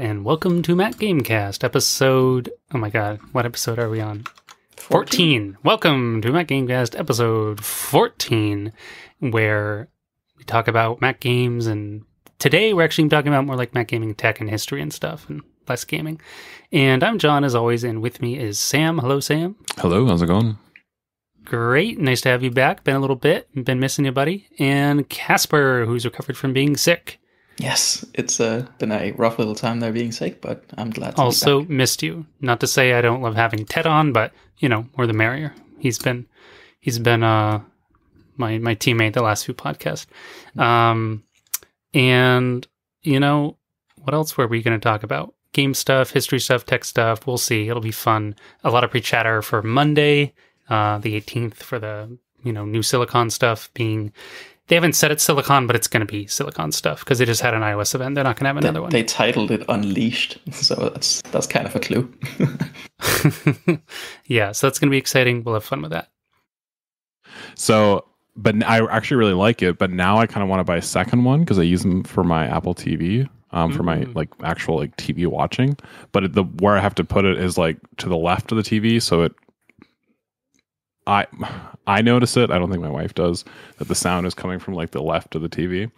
and welcome to Mac Gamecast, episode... Oh my god, what episode are we on? 14. Welcome to Mac Gamecast, episode 14, where we talk about Mac games, and today we're actually talking about more like Mac gaming tech and history and stuff, and less gaming. And I'm John, as always, and with me is Sam. Hello, Sam. Hello, how's it going? Great, nice to have you back. Been a little bit, been missing you, buddy. And Casper, who's recovered from being sick. Yes, it's been a rough little time there being sic, but I'm glad to also be back. Missed you. Not to say I don't love having Ted on, but you know, more the merrier. He's been my teammate the last few podcasts. And you know, what else were we going to talk about? Game stuff, history stuff, tech stuff. We'll see. It'll be fun. A lot of pre-chatter for Monday, the 18th, for the new Silicon stuff being. They haven't said it's Silicon, but it's going to be Silicon stuff because they just had an iOS event. They're not going to have another one. They titled it Unleashed, so that's kind of a clue. Yeah, so that's going to be exciting. We'll have fun with that. So, but I actually really like it, but now I kind of want to buy a second one because I use them for my Apple TV, for my actual TV watching. But where I have to put it is to the left of the TV, so I notice it. I don't think my wife does, that the sound is coming from the left of the TV.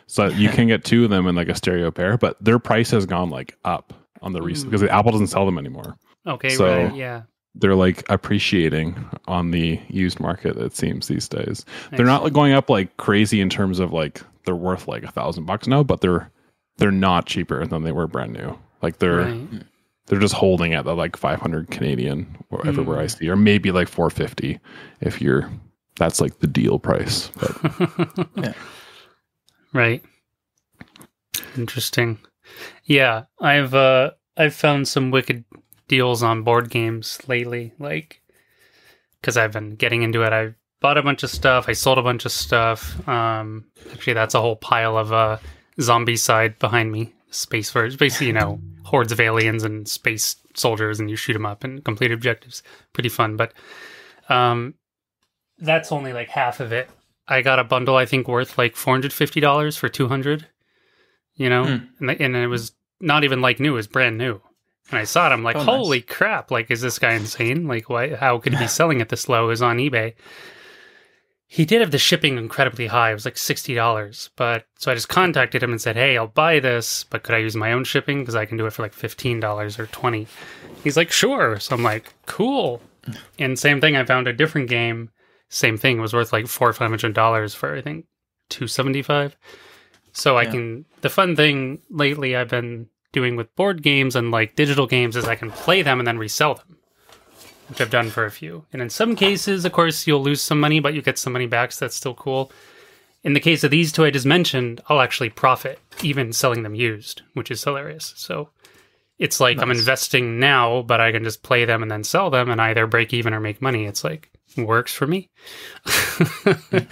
So you can get two of them in a stereo pair, but their price has gone up on the recent because Apple doesn't sell them anymore. Okay, so right, yeah. They're appreciating on the used market, it seems, these days. They're not going up crazy in terms of they're worth $1,000 now, but they're not cheaper than they were brand new. They're just holding at the 500 Canadian or everywhere I see, or maybe 450 if that's the deal price. But yeah. Right. Interesting. Yeah, I've found some wicked deals on board games lately, because I've been getting into it. I bought a bunch of stuff. I sold a bunch of stuff. Actually, that's a whole pile of zombie side behind me. Space version, basically, hordes of aliens and space soldiers, and you shoot them up and complete objectives. Pretty fun, but that's only half of it. I got a bundle, I think, worth $450 for 200. And it was not even new; it was brand new. And I saw it, I'm like, holy crap! Is this guy insane? Why? How could he be selling it this low? It was on eBay. He did have the shipping incredibly high. It was $60. So I just contacted him and said, hey, I'll buy this, but could I use my own shipping? Because I can do it for $15 or $20. He's like, sure. So I'm like, cool. And same thing, I found a different game. Same thing, was worth $400 or $500 for, I think, $275. So the fun thing lately I've been doing with board games and digital games is I can play them and then resell them, which I've done for a few. And in some cases, of course, you'll lose some money, but you get some money back, so that's still cool. In the case of these two I just mentioned, I'll actually profit, even selling them used, which is hilarious. So it's nice. I'm investing now, but I can just play them and then sell them and either break even or make money. It's works for me. I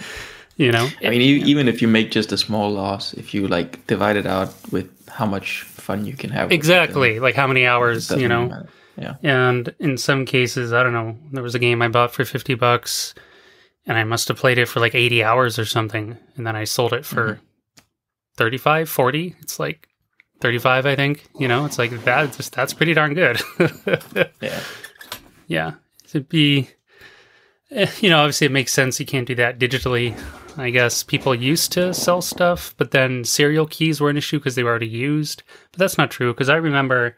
mean, even if you make just a small loss, if you divide it out with how much fun you can have. Exactly. How many hours, matter. Yeah. And in some cases, I don't know, there was a game I bought for $50 and I must have played it for 80 hours or something. And then I sold it for 35, 40. It's 35, I think. It's that's pretty darn good. Yeah. Yeah. It'd be, obviously it makes sense. You can't do that digitally. I guess people used to sell stuff, but then serial keys were an issue because they were already used. But that's not true, because I remember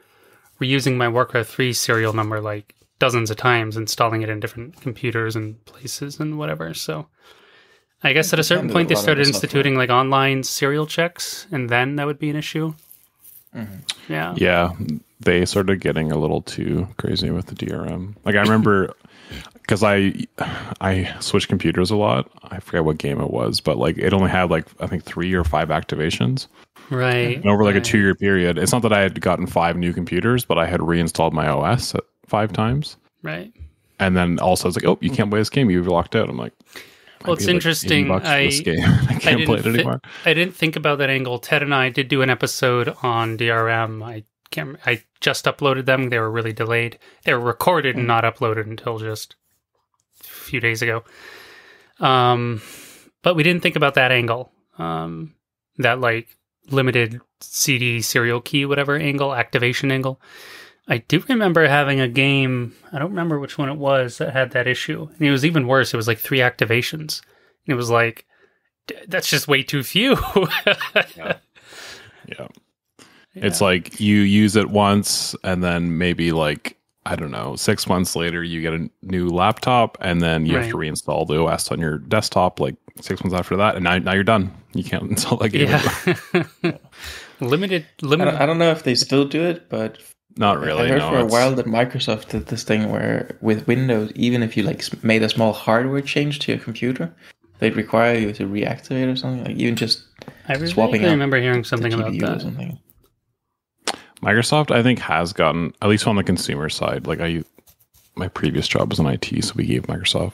reusing my Warcraft 3 serial number dozens of times, installing it in different computers and places and whatever. So I guess at a certain point they started instituting online serial checks, and then that would be an issue. Mm-hmm. Yeah. Yeah, they started getting a little too crazy with the DRM. I remember because I switched computers a lot. I forget what game it was, but it only had I think 3 or 5 activations. Right. And over a 2-year period. It's not that I had gotten 5 new computers, but I had reinstalled my OS 5 times. Right. And then also it's oh, you can't play this game. You've locked out. I'm like, well, it's interesting. I can't play it anymore. I didn't think about that angle. Ted and I did do an episode on DRM. I just uploaded them. They were really delayed. They were recorded and not uploaded until just a few days ago. But we didn't think about that angle. That limited CD serial key, whatever angle, activation angle. I do remember having a game, I don't remember which one it was, that had that issue. And it was even worse. It was like 3 activations. And it was like, that's just way too few. Yeah. It's like you use it once and then maybe like, I don't know, 6 months later you get a new laptop and then you have to reinstall the OS on your desktop like 6 months after that, and now you're done. You can't install that game anymore. Limited. I don't know if they still do it, but not really. I heard for a while that Microsoft did this thing where with Windows, even if you like made a small hardware change to your computer, they'd require you to reactivate or something. Like even just swapping out. I remember hearing something about that. Or something. Microsoft, I think, has gotten, at least on the consumer side, like my previous job was in IT, so we gave Microsoft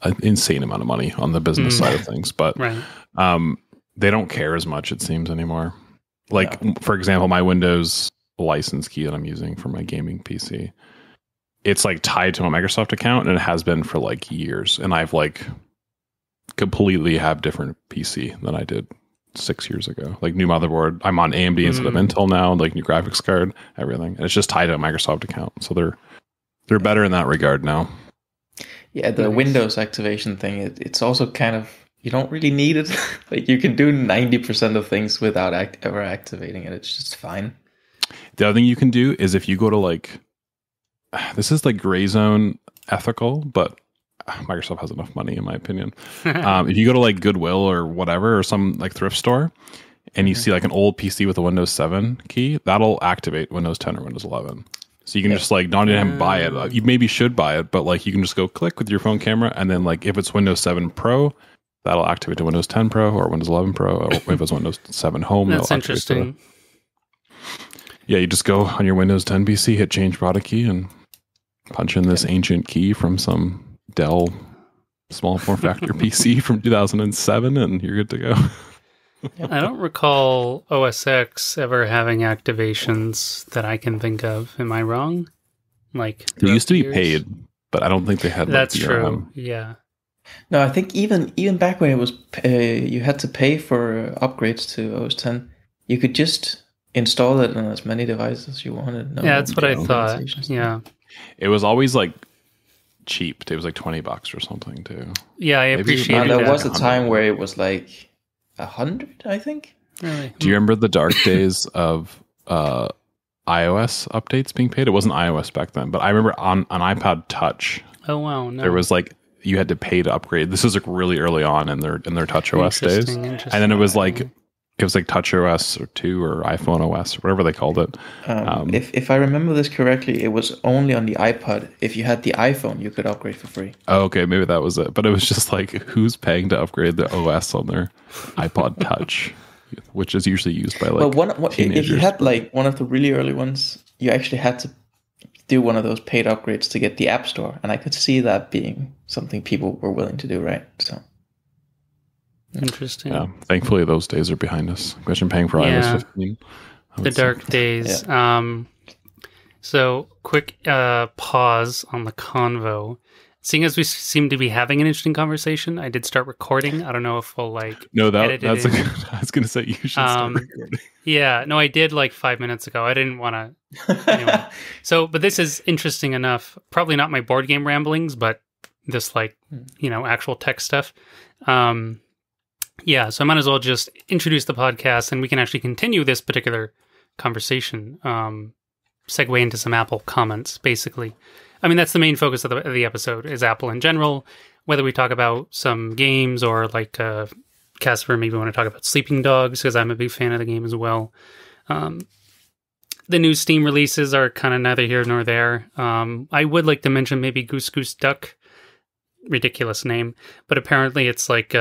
an insane amount of money on the business side of things, but they don't care as much, it seems, anymore. Like, for example, my Windows license key that I'm using for my gaming PC, it's like tied to my Microsoft account, and it has been for like years, and I've like completely have different PC than I did 6 years ago. Like new motherboard, I'm on AMD instead of Intel now, like new graphics card, everything, and it's just tied to a Microsoft account, so they're better in that regard now. Yeah, the Windows activation thing, it's also kind of, you don't really need it. Like you can do 90% of things without ever activating it. It's just fine. The other thing you can do is if you go to like, this is like gray zone ethical, but Microsoft has enough money in my opinion. If you go to like Goodwill or whatever, or some like thrift store, and you see like an old PC with a Windows 7 key, that'll activate Windows 10 or Windows 11. So you can just like not even buy it. You maybe should buy it, but like you can just go click with your phone camera, and then like if it's Windows 7 Pro, that'll activate to Windows 10 Pro or Windows 11 Pro, or if it's Windows 7 Home. That's interesting. Yeah, you just go on your Windows 10 PC, hit change product key, and punch in this ancient key from some Dell small form factor PC from 2007, and you're good to go. I don't recall OS X ever having activations that I can think of. Am I wrong? Like they used to be paid, but I don't think they had. That's true. Yeah. No, I think even back when it was you had to pay for upgrades to OS 10, you could just install it on as many devices as you wanted. No, that's what I thought. Yeah. It was always like cheap. It was like $20 or something too. Yeah, I appreciate it. There was a time where it was like 100, I think. Really? Do you remember the dark days of iOS updates being paid? It wasn't iOS back then, but I remember on iPod Touch. Oh wow! No. There was like you had to pay to upgrade. This was like really early on in their Touch OS days, and then it was like Touch OS or 2 or iPhone OS or whatever they called it. If I remember this correctly, it was only on the iPod. If you had the iPhone, you could upgrade for free. Oh, okay, maybe that was it. But it was just like, who's paying to upgrade the OS on their iPod Touch, which is usually used by like teenagers. If you had like one of the really early ones, you actually had to do one of those paid upgrades to get the App Store, and I could see that being something people were willing to do, right? So. Interesting. Yeah, thankfully those days are behind us. Imagine paying for iOS 15. The dark days. Yeah. So quick pause on the convo. Seeing as we seem to be having an interesting conversation, I did start recording. I don't know if we'll like. No, that's. I was going to say you should start recording. Yeah, no, I did like 5 minutes ago. I didn't want to. Anyway. But this is interesting enough. Probably not my board game ramblings, but this like actual tech stuff. Yeah, so I might as well just introduce the podcast, and we can actually continue this particular conversation. Segue into some Apple comments, basically. I mean, that's the main focus of the episode, is Apple in general. Whether we talk about some games or like Casper, maybe want to talk about Sleeping Dogs, because I'm a big fan of the game as well. The new Steam releases are kind of neither here nor there. I would like to mention maybe Goose Goose Duck. Ridiculous name. But apparently it's like...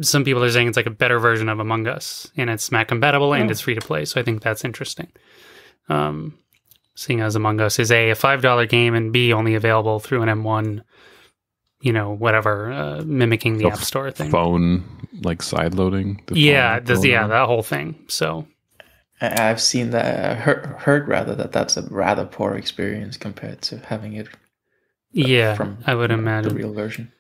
some people are saying it's like a better version of Among Us, and it's Mac compatible and it's free to play. So I think that's interesting. Seeing as Among Us is a $5 game and B only available through an M1, whatever, mimicking the App Store thing. Phone like side loading. That whole thing. So I've seen that. Heard rather that's a rather poor experience compared to having it. From I would imagine the real version.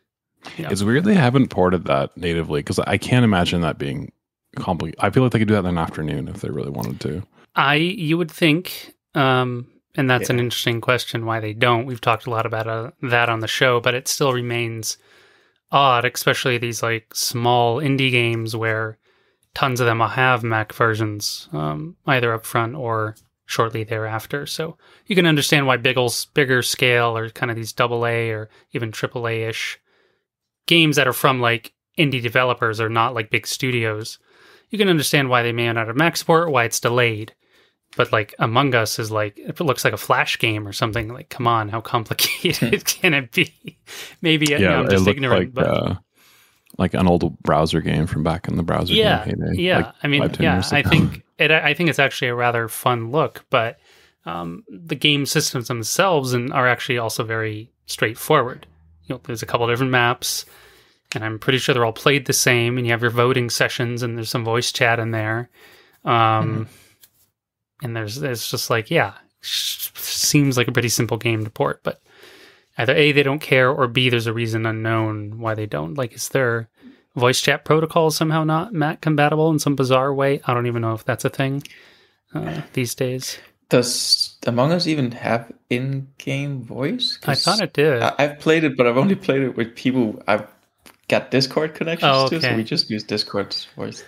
Yeah. It's weird they haven't ported that natively, because I can't imagine that being complicated. I feel like they could do that in an afternoon if they really wanted to. You would think, and that's an interesting question why they don't. We've talked a lot about that on the show, but it still remains odd, especially these like small indie games where tons of them will have Mac versions, either up front or shortly thereafter. So you can understand why bigger scale or kind of these AA or even AAA-ish games that are from like indie developers or not like big studios. You can understand why they may not have Mac support, why it's delayed. But like Among Us is like, if it looks like a Flash game or something, like, come on, how complicated can it be? Maybe I'm just ignorant. But like an old browser game from back in the browser game heyday. Yeah, like I mean, I think it's actually a rather fun look, but the game systems themselves are actually also very straightforward. There's a couple of different maps, and I'm pretty sure they're all played the same, and you have your voting sessions, and there's some voice chat in there. And there's just like, seems like a pretty simple game to port, but either A, they don't care, or B, there's a reason unknown why they don't. Like, is their voice chat protocol somehow not Mac compatible in some bizarre way? I don't even know if that's a thing these days. Does Among Us even have in-game voice? I thought it did. I've played it, but I've only played it with people I've got Discord connections to, so we just use Discord's voice.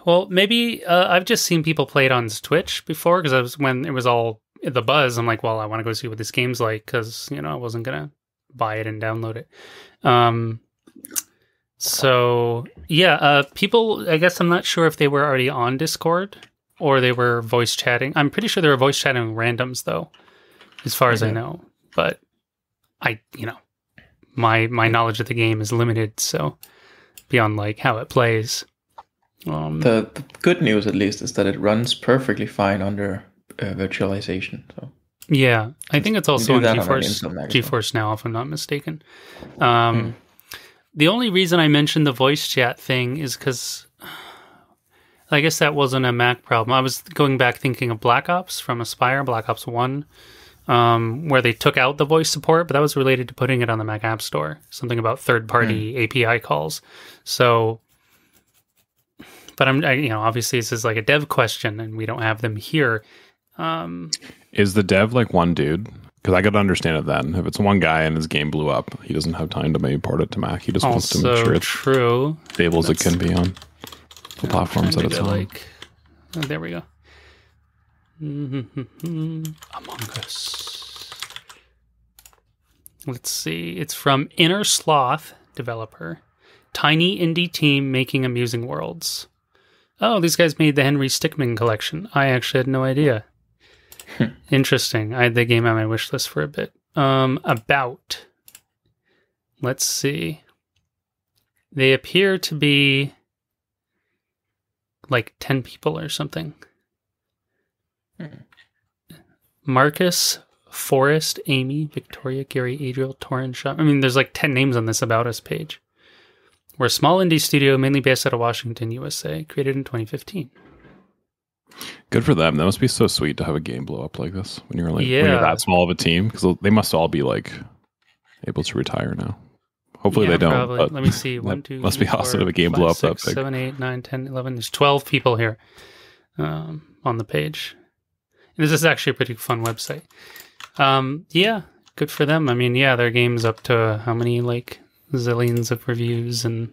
Well, maybe I've just seen people play it on Twitch before, because when it was all the buzz, I'm like, well, I want to go see what this game's like, because I wasn't gonna buy it and download it. So people, I guess I'm not sure if they were already on Discord or they were voice chatting. I'm pretty sure they were voice chatting randoms though, as far as I know. But my knowledge of the game is limited, so beyond like how it plays. The good news, at least, is that it runs perfectly fine under virtualization. So yeah, I think it's also on GeForce Now, if I'm not mistaken. The only reason I mentioned the voice chat thing is because I guess that wasn't a Mac problem. I was going back thinking of Black Ops from Aspire, Black Ops 1, where they took out the voice support, but that was related to putting it on the Mac App Store. Something about third-party API calls. So, but obviously this is like a dev question, and we don't have them here. Is the dev like one dude? Because I could understand it then. If it's one guy and his game blew up, he doesn't have time to maybe port it to Mac. He just wants to make sure it's stable as it can be on the platforms that it's on. There we go. Among Us. Let's see. It's from Inner Sloth developer. Tiny indie team making amusing worlds. Oh, these guys made the Henry Stickmin collection. I actually had no idea. Interesting. I had the game on my wish list for a bit. Let's see. They appear to be like 10 people or something. Marcus, Forrest, Amy, Victoria, Gary, Adriel, Torrin, Sean. I mean, there's like 10 names on this About Us page. We're a small indie studio, mainly based out of Washington, USA, created in 2015. Good for them. That must be so sweet to have a game blow up like this when you're when you're that small of a team, because they must all be like able to retire now. Hopefully they don't. Probably. But let me see. 1, 2, must be awesome to have a game 5, blow up 6, that big. 7, 8, 9, 10, 11. There's 12 people here on the page. And this is actually a pretty fun website. Good for them. I mean, their game's up to how many like zillions of reviews and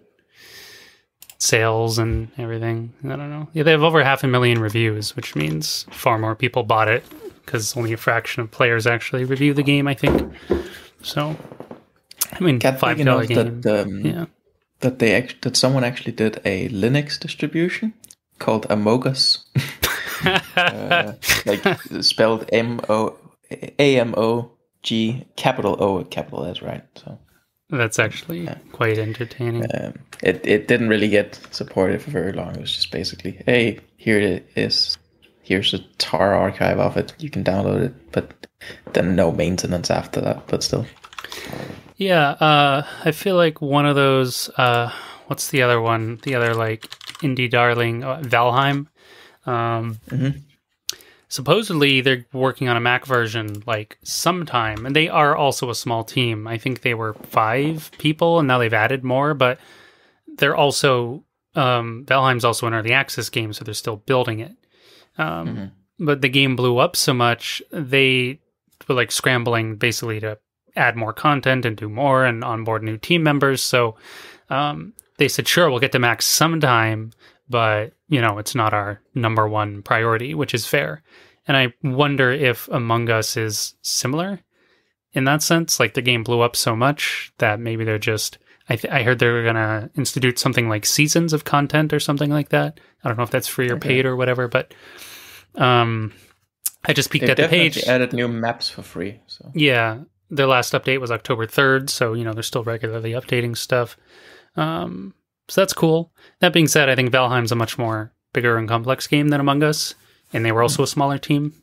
sales and everything. I don't know. Yeah, they have over 500,000 reviews, which means far more people bought it because only a fraction of players actually review the game, I think. So, I mean, $5 game. That someone actually did a Linux distribution called Amogus, like spelled AMOG, capital O, capital S, right? So. That's actually quite entertaining. It didn't really get supported for very long. It was just basically, hey, here it is. Here's a tar archive of it. You can download it, but then no maintenance after that. But still, I feel like one of those. What's the other one? The other like indie darling, Valheim. Supposedly they're working on a Mac version like sometime, and they are also a small team. I think they were 5 people and now they've added more, but they're also Valheim's also an early access game, so they're still building it. But the game blew up so much, they were like scrambling basically to add more content and do more and onboard new team members. So they said, sure, we'll get to Mac sometime, but, it's not our number one priority, which is fair. And I wonder if Among Us is similar in that sense. Like, the game blew up so much that maybe they're just... I heard they're going to institute something like seasons of content or something like that. I don't know if that's free or paid or whatever, but I just peeked at the page. They added new maps for free. So yeah, their last update was October 3rd, so they're still regularly updating stuff. So that's cool. That being said, I think Valheim's a much more bigger and complex game than Among Us, and they were also a smaller team.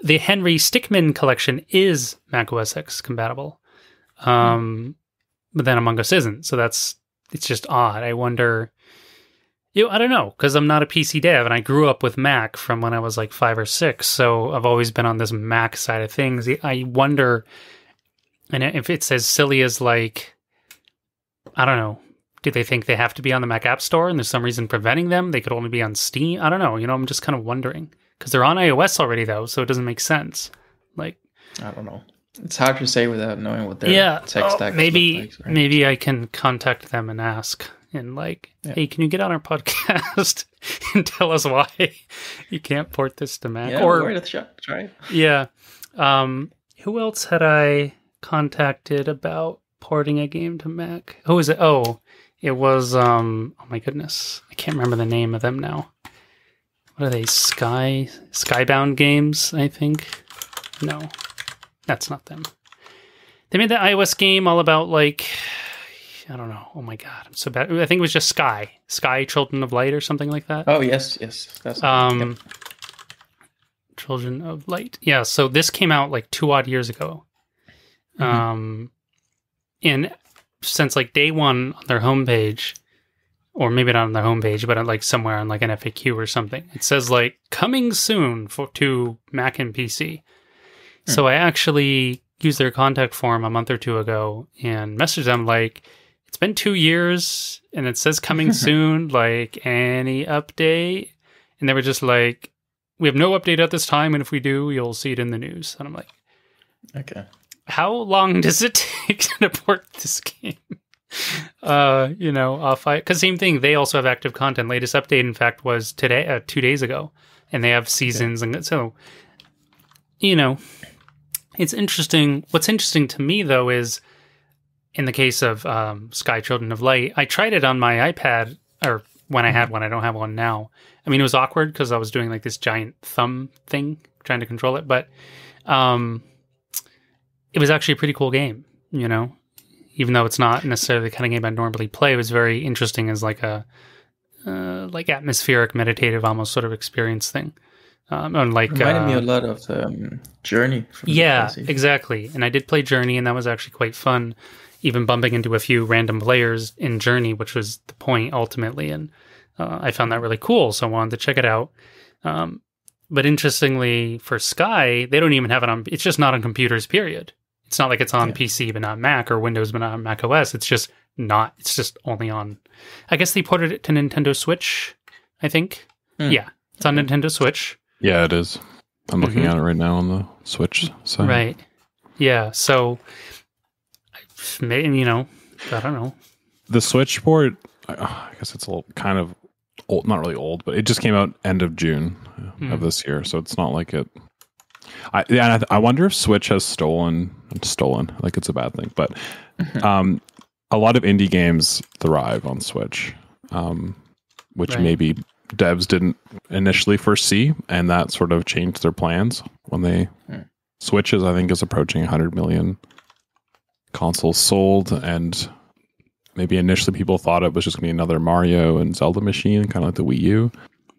The Henry Stickmin collection is Mac OS X compatible. But then Among Us isn't, so it's just odd. I wonder, I don't know, because I'm not a PC dev, and I grew up with Mac from when I was like 5 or 6, so I've always been on this Mac side of things. I wonder, and if it's as silly as like, I don't know, do they think they have to be on the Mac App Store, and there's some reason preventing them? They could only be on Steam? I don't know, I'm just kind of wondering. Because they're on iOS already, though, so it doesn't make sense. Like, I don't know. It's hard to say without knowing what their tech stack maybe looks like. Right? Maybe I can contact them and ask, and hey, can you get on our podcast and tell us why you can't port this to Mac? Yeah, or try. Yeah. Who else had I contacted about porting a game to Mac? Who was it? Oh, it was oh my goodness, I can't remember the name of them now. What are they? Skybound Games, I think. No. That's not them. They made the iOS game all about, I don't know. Oh my god, I'm so bad. I think it was just Sky Children of Light or something like that. Oh, yes. That's Children of Light. Yeah, so this came out 2 odd years ago. And since day one on their homepage, or maybe not on their homepage, but somewhere on an FAQ or something, it says coming soon to Mac and PC. So I actually used their contact form a month or two ago and messaged them it's been 2 years and it says coming soon, any update? And they were just we have no update at this time, and if we do, you'll see it in the news. And I'm okay. How long does it take to port this game? Because same thing, they also have active content. Latest update, in fact, was today, 2 days ago, and they have seasons, and so, it's interesting. What's interesting to me, though, is in the case of Sky Children of Light, I tried it on my iPad, or when I had one. I don't have one now. I mean, it was awkward because I was doing this giant thumb thing, trying to control it, but it was actually a pretty cool game, even though it's not necessarily the kind of game I normally play. It was very interesting as a atmospheric, meditative, almost sort of experience thing. Reminded me a lot of Journey. Yeah, exactly. And I did play Journey, and that was actually quite fun, even bumping into a few random players in Journey, which was the point ultimately. And I found that really cool, so I wanted to check it out. But interestingly, for Sky, they don't even have it on... It's just not on computers, period. It's not like it's on PC but not Mac, or Windows but not Mac OS. It's just not... It's just only on... I guess they ported it to Nintendo Switch, I think. Yeah, it's on Nintendo Switch. Yeah, it is. I'm looking at it right now on the Switch side. Right. Yeah, so... Maybe, I don't know. The Switch port, I guess it's a little kind of old, not really old, but it just came out end of June of this year, so it's not like it... I wonder if Switch has stolen, it's a bad thing, but a lot of indie games thrive on Switch, which maybe devs didn't initially foresee, and that sort of changed their plans when they... Switch I think is approaching 100 million consoles sold, and maybe initially people thought it was just going to be another Mario and Zelda machine, kind of like the Wii U.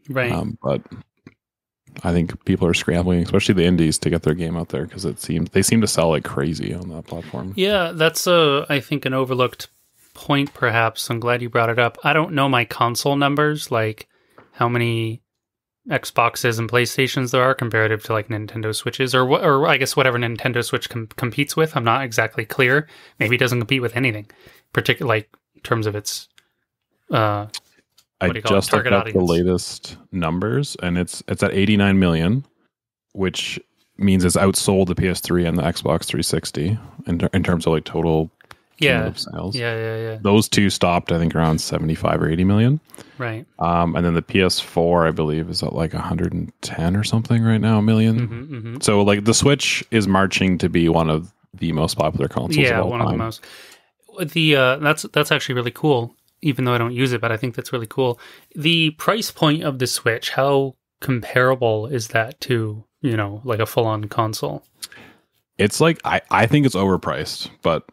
Right. But I think people are scrambling, especially the indies, to get their game out there because they seem to sell like crazy on that platform. Yeah, that's I think an overlooked point, perhaps. I'm glad you brought it up. I don't know my console numbers, like how many Xboxes and PlayStations there are comparative to like Nintendo Switches, or I guess whatever Nintendo Switch competes with. I'm not exactly clear. Maybe it doesn't compete with anything, particularly like in terms of its I just looked up the latest numbers, and it's at 89 million, which means it's outsold the PS3 and the Xbox 360 in terms of like total sales. Yeah. Those two stopped, I think, around 75 or 80 million. Right. And then the PS4, I believe, is at like 110 or something right now, million. So like the Switch is marching to be one of the most popular consoles of all time. Of the most. That's actually really cool, even though I don't use it, but I think that's really cool. The price point of the Switch, how comparable is that to, like a full-on console? It's like, I think it's overpriced, but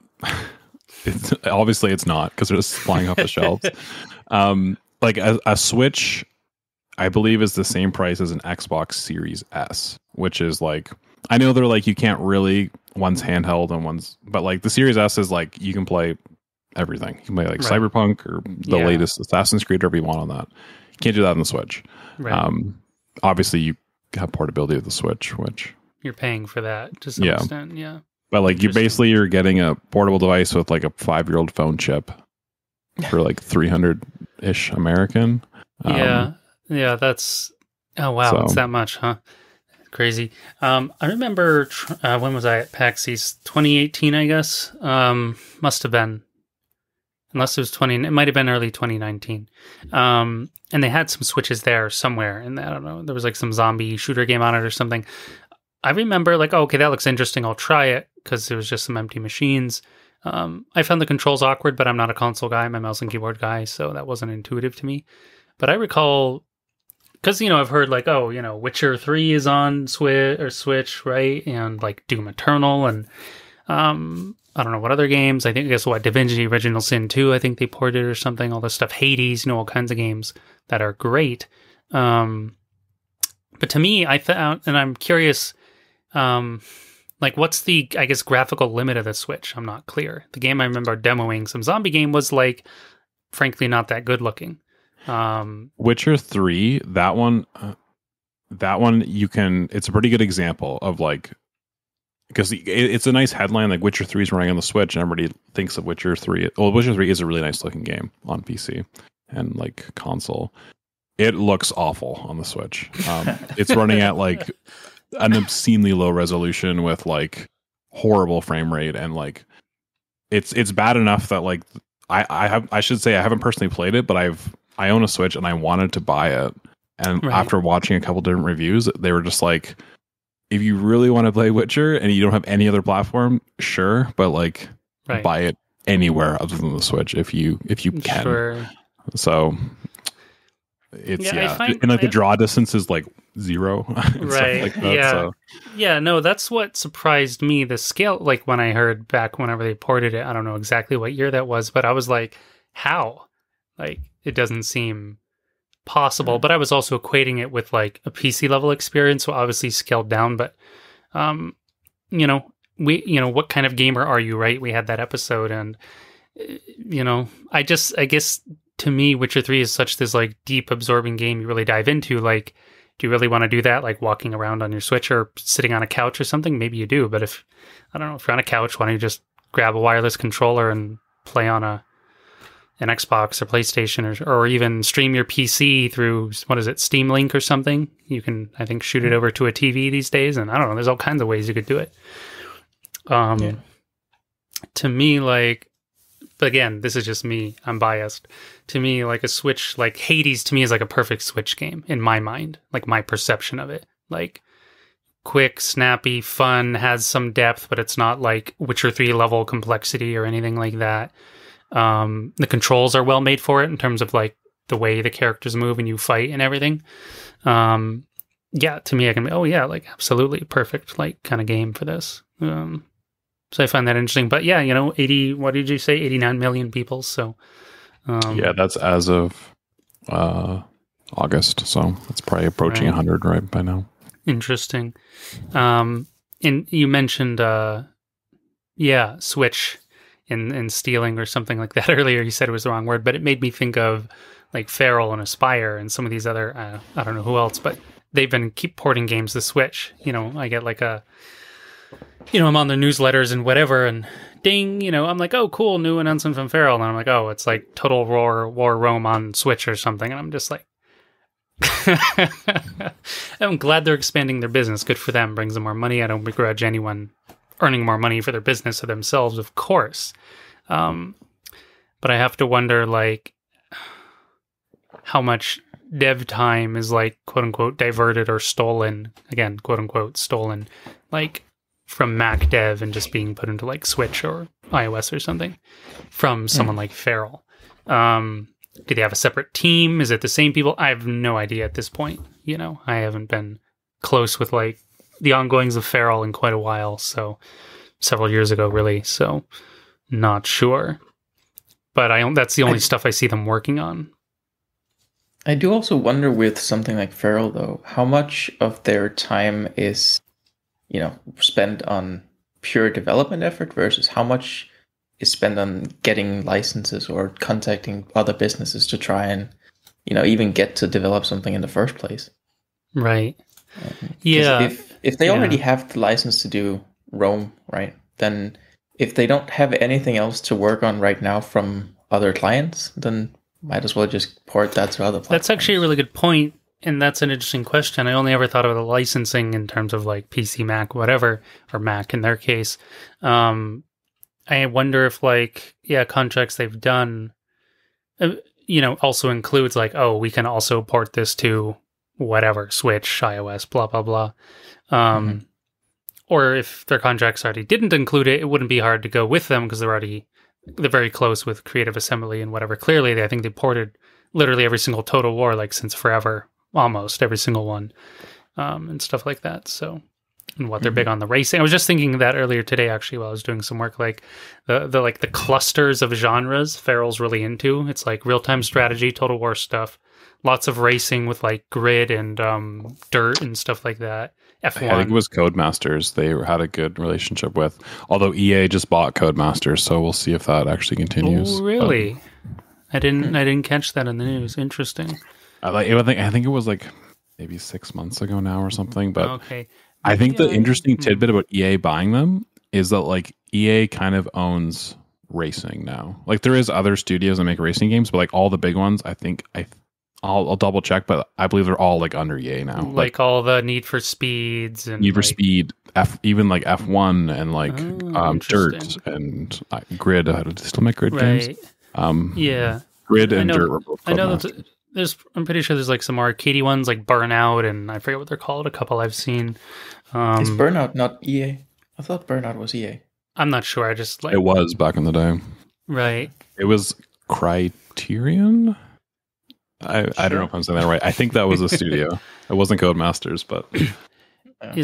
it's not, because they're just flying off the shelves. Like a Switch, I believe, is the same price as an Xbox Series S, which is like, I know they're like, you can't really, one's handheld and one's, but like the Series S is like, you can play everything. You can play like Cyberpunk or the latest Assassin's Creed, whatever you want on that. You can't do that on the Switch. Right. Obviously, you have portability of the Switch, which you're paying for that to some extent. Yeah. But like you're getting a portable device with like a 5-year-old phone chip for like 300-ish American. Yeah, that's it's that much, huh? Crazy. I remember when was I at PAX East? 2018, I guess. Must have been, unless it was it might have been early 2019. And they had some Switches there somewhere, and I don't know, there was like some zombie shooter game on it or something. I remember like, okay, that looks interesting. I'll try it, because there was just some empty machines. I found the controls awkward, but I'm not a console guy. I'm a mouse and keyboard guy, so that wasn't intuitive to me. But I recall, because, I've heard like, Witcher 3 is on Switch, right? And like Doom Eternal, and I don't know what other games. I guess Divinity Original Sin 2, I think they ported or something. All this stuff, Hades, all kinds of games that are great. But to me, I found, and I'm curious, like, what's the, I guess, graphical limit of the Switch? I'm not clear. The game I remember demoing, some zombie game, was like, frankly, not that good looking. Witcher 3, that one you can, it's a pretty good example of like, because it's a nice headline, like Witcher 3 is running on the Switch, and everybody thinks of Witcher 3. Well, Witcher 3 is a really nice looking game on PC and like console. It looks awful on the Switch. It's running at like an obscenely low resolution with like horrible frame rate, and like it's bad enough that like I should say I haven't personally played it, but I own a Switch and I wanted to buy it, and after watching a couple different reviews, they were just like, if you really want to play Witcher and you don't have any other platform, sure, but like buy it anywhere other than the Switch if you can. Sure. So it's and like the draw distance is like 0, right? Like that, no, that's what surprised me. The scale, like when I heard back whenever they ported it, I don't know exactly what year that was, but I was like, how? Like, it doesn't seem possible. But I was also equating it with like a PC level experience, so obviously scaled down. But what kind of gamer are you, right? We had that episode, and I guess to me, Witcher 3 is such this like deep absorbing game you really dive into. Like, do you really want to do that? Like walking around on your Switch or sitting on a couch or something? Maybe you do, but if you're on a couch, why don't you just grab a wireless controller and play on an Xbox or PlayStation, or even stream your PC through, what is it, Steam Link or something? You can, I think, shoot it over to a TV these days, and I don't know, there's all kinds of ways you could do it. To me, like, but again, this is just me, I'm biased. To me, like a Switch, like Hades to me is like a perfect Switch game in my mind, like my perception of it. Like, quick, snappy, fun, has some depth, but it's not like Witcher 3 level complexity or anything like that. The controls are well made for it in terms of like the way the characters move and you fight and everything. To me, I can be, like absolutely perfect, like kind of game for this. So I find that interesting, but 80, what did you say? 89 million people. So, that's as of, August. So it's probably approaching 100 right by now. Interesting. And you mentioned, Switch and stealing or something like that earlier. You said it was the wrong word, but it made me think of like Feral and Aspire and some of these other, I don't know who else, but they've been keep porting games to Switch. I get like I'm on their newsletters and whatever, and ding, you know, I'm like, oh, cool, new announcement from Feral. And I'm like, oh, it's like Total War Rome on Switch or something. And I'm just like, I'm glad they're expanding their business. Good for them. Brings them more money. I don't begrudge anyone earning more money for their business or themselves, of course. But I have to wonder, like, how much dev time is, like, quote unquote, diverted or stolen. Again, quote unquote, stolen, like, from Mac dev and just being put into, like, Switch or iOS or something from someone like Feral. Do they have a separate team? Is it the same people? I have no idea at this point. You know, I haven't been close with, like, the ongoings of Feral in quite a while. So, several years ago, really. So, not sure. But that's the only stuff I see them working on. I do also wonder with something like Feral, though, how much of their time is, you know, spent on pure development effort versus how much is spent on getting licenses or contacting other businesses to try and, you know, even get to develop something in the first place. Right. Yeah. If they already have the license to do Rome, right, then if they don't have anything else to work on right now from other clients, then might as well just port that to other platforms. That's actually a really good point, and that's an interesting question. I only ever thought of the licensing in terms of, like, PC, Mac, whatever, or Mac in their case. I wonder if, like, contracts they've done, you know, also includes, like, oh, we can also port this to whatever, Switch, iOS, blah, blah, blah. Or if their contracts already didn't include it, it wouldn't be hard to go with them because they're very close with Creative Assembly and whatever. Clearly, I think they ported literally every single Total War, like, since forever, almost every single one, and stuff like that. So, and what they're big on the racing. I was just thinking that earlier today, actually, while I was doing some work, like the clusters of genres Feral's really into. It's like real-time strategy, Total War stuff, lots of racing with, like, grid and dirt and stuff like that. F1. I think it was Codemasters they had a good relationship with. Although EA just bought Codemasters, so we'll see if that actually continues. Oh, really? I didn't catch that in the news. Interesting. I think it was like maybe 6 months ago now or something. But okay. I think the interesting tidbit about EA buying them is that, like, EA kind of owns racing now. Like, there is other studios that make racing games, but, like, all the big ones, I think I'll double check, but I believe they're all, like, under EA now. Like all the Need for Speeds and Need for Speed, even like F1 and like Dirt and Grid. Do they still make Grid games? Yeah, Grid and Dirt were both. I know that I'm pretty sure there's, like, some arcadey ones like Burnout and I forget what they're called. A couple I've seen. Is Burnout not EA? I thought Burnout was EA. I'm not sure. I just, like, it was back in the day. Right. It was Criterion. I don't know if I'm saying that right. I think that was a studio. It wasn't Codemasters, but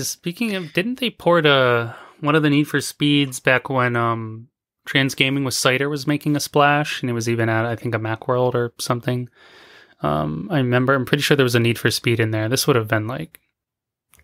speaking of, didn't they port one of the Need for Speeds back when Transgaming with Cider was making a splash, and it was even at, I think, a Macworld or something. I'm pretty sure there was a Need for Speed in there. This would have been like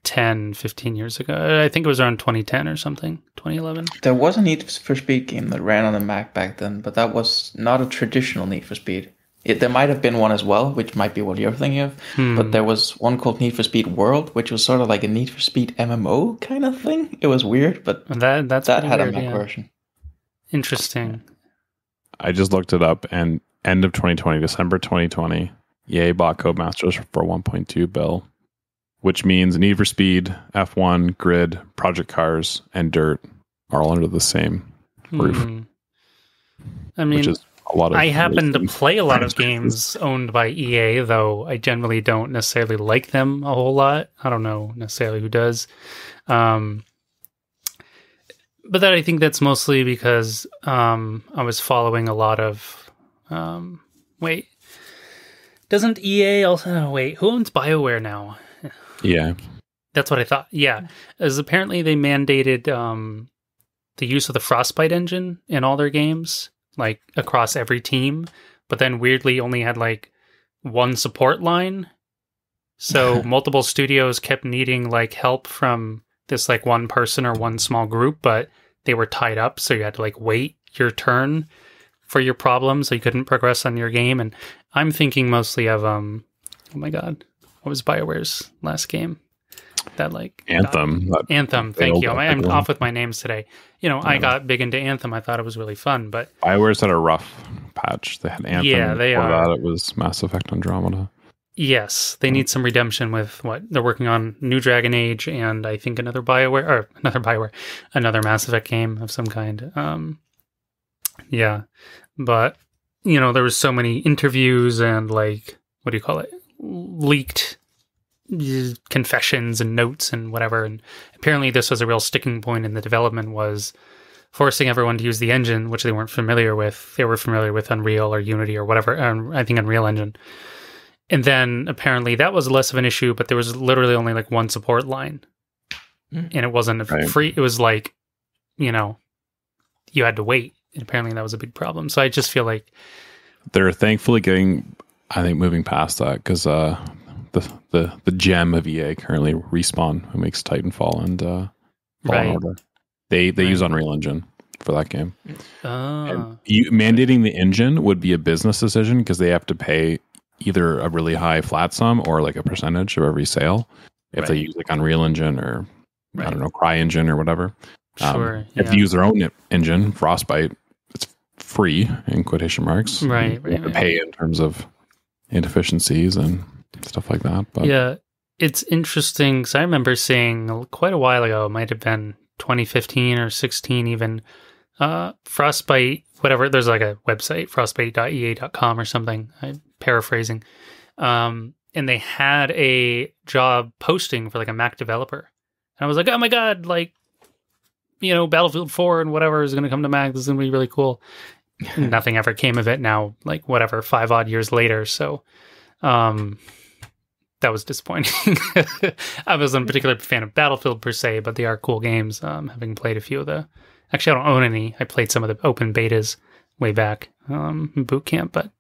10, 15 years ago. I think it was around 2010 or something, 2011. There was a Need for Speed game that ran on a Mac back then, but that was not a traditional Need for Speed. There might have been one as well, which might be what you're thinking of. But there was one called Need for Speed World, which was sort of like a Need for Speed MMO kind of thing. It was weird, but that had a Mac version. Interesting. I just looked it up, and end of 2020, December 2020, EA bought Codemasters for $1.2 billion, which means Need for Speed, F1, Grid, Project Cars, and Dirt are all under the same roof. I mean, which is a lot of I happen to play a lot of games owned by EA, though I generally don't necessarily like them a whole lot. I don't know necessarily who does. But I think that's mostly because I was following a lot of... doesn't EA also... who owns BioWare now? Yeah. That's what I thought. Yeah. As apparently they mandated the use of the Frostbite engine in all their games, like across every team, but then weirdly only had like one support line. So multiple studios kept needing like help from this like one person or one small group, but they were tied up. So you had to like wait your turn for your problem. So you couldn't progress on your game. And I'm thinking mostly of, oh my God, what was BioWare's last game? that like Anthem. Anthem. Thank you. I'm off with my names today. I got big into Anthem. I thought it was really fun, but BioWare's had a rough patch. They had Anthem. Yeah, they are. That it was Mass Effect Andromeda. Yes, they need some redemption with what they're working on. New Dragon Age, and I think another Mass Effect game of some kind. Yeah, but there was so many interviews and like, what do you call it? Leaked confessions and notes and whatever. And apparently this was a real sticking point in the development, was forcing everyone to use the engine, which they weren't familiar with. They were familiar with Unreal or Unity or whatever. I think Unreal Engine. And then apparently that was less of an issue, but there was literally only like one support line. And it wasn't free. It was like, you had to wait. And apparently that was a big problem. So I just feel like they're thankfully getting, I think, moving past that, because the gem of EA currently, Respawn, who makes Titanfall and Fallen Order, they use Unreal Engine for that game. Mandating the engine would be a business decision, because they have to pay either a really high flat sum or like a percentage of every sale if they use like Unreal Engine or I don't know, CryEngine or whatever. If they use their own engine, Frostbite, it's free in quotation marks. You have to pay in terms of inefficiencies and stuff like that. But yeah, it's interesting because I remember seeing quite a while ago, it might have been 2015 or 16 even, Frostbite, whatever, there's like a website, frostbite.ea.com or something, I'm paraphrasing, and they had a job posting for like a Mac developer. And I was like, oh my God, like, Battlefield 4 and whatever is going to come to Mac. This is going to be really cool. Nothing ever came of it now, like whatever, 5 odd years later. So that was disappointing. I wasn't a particular fan of Battlefield per se, but they are cool games. Having played a few of the... Actually, I don't own any. I played some of the open betas way back in boot camp. But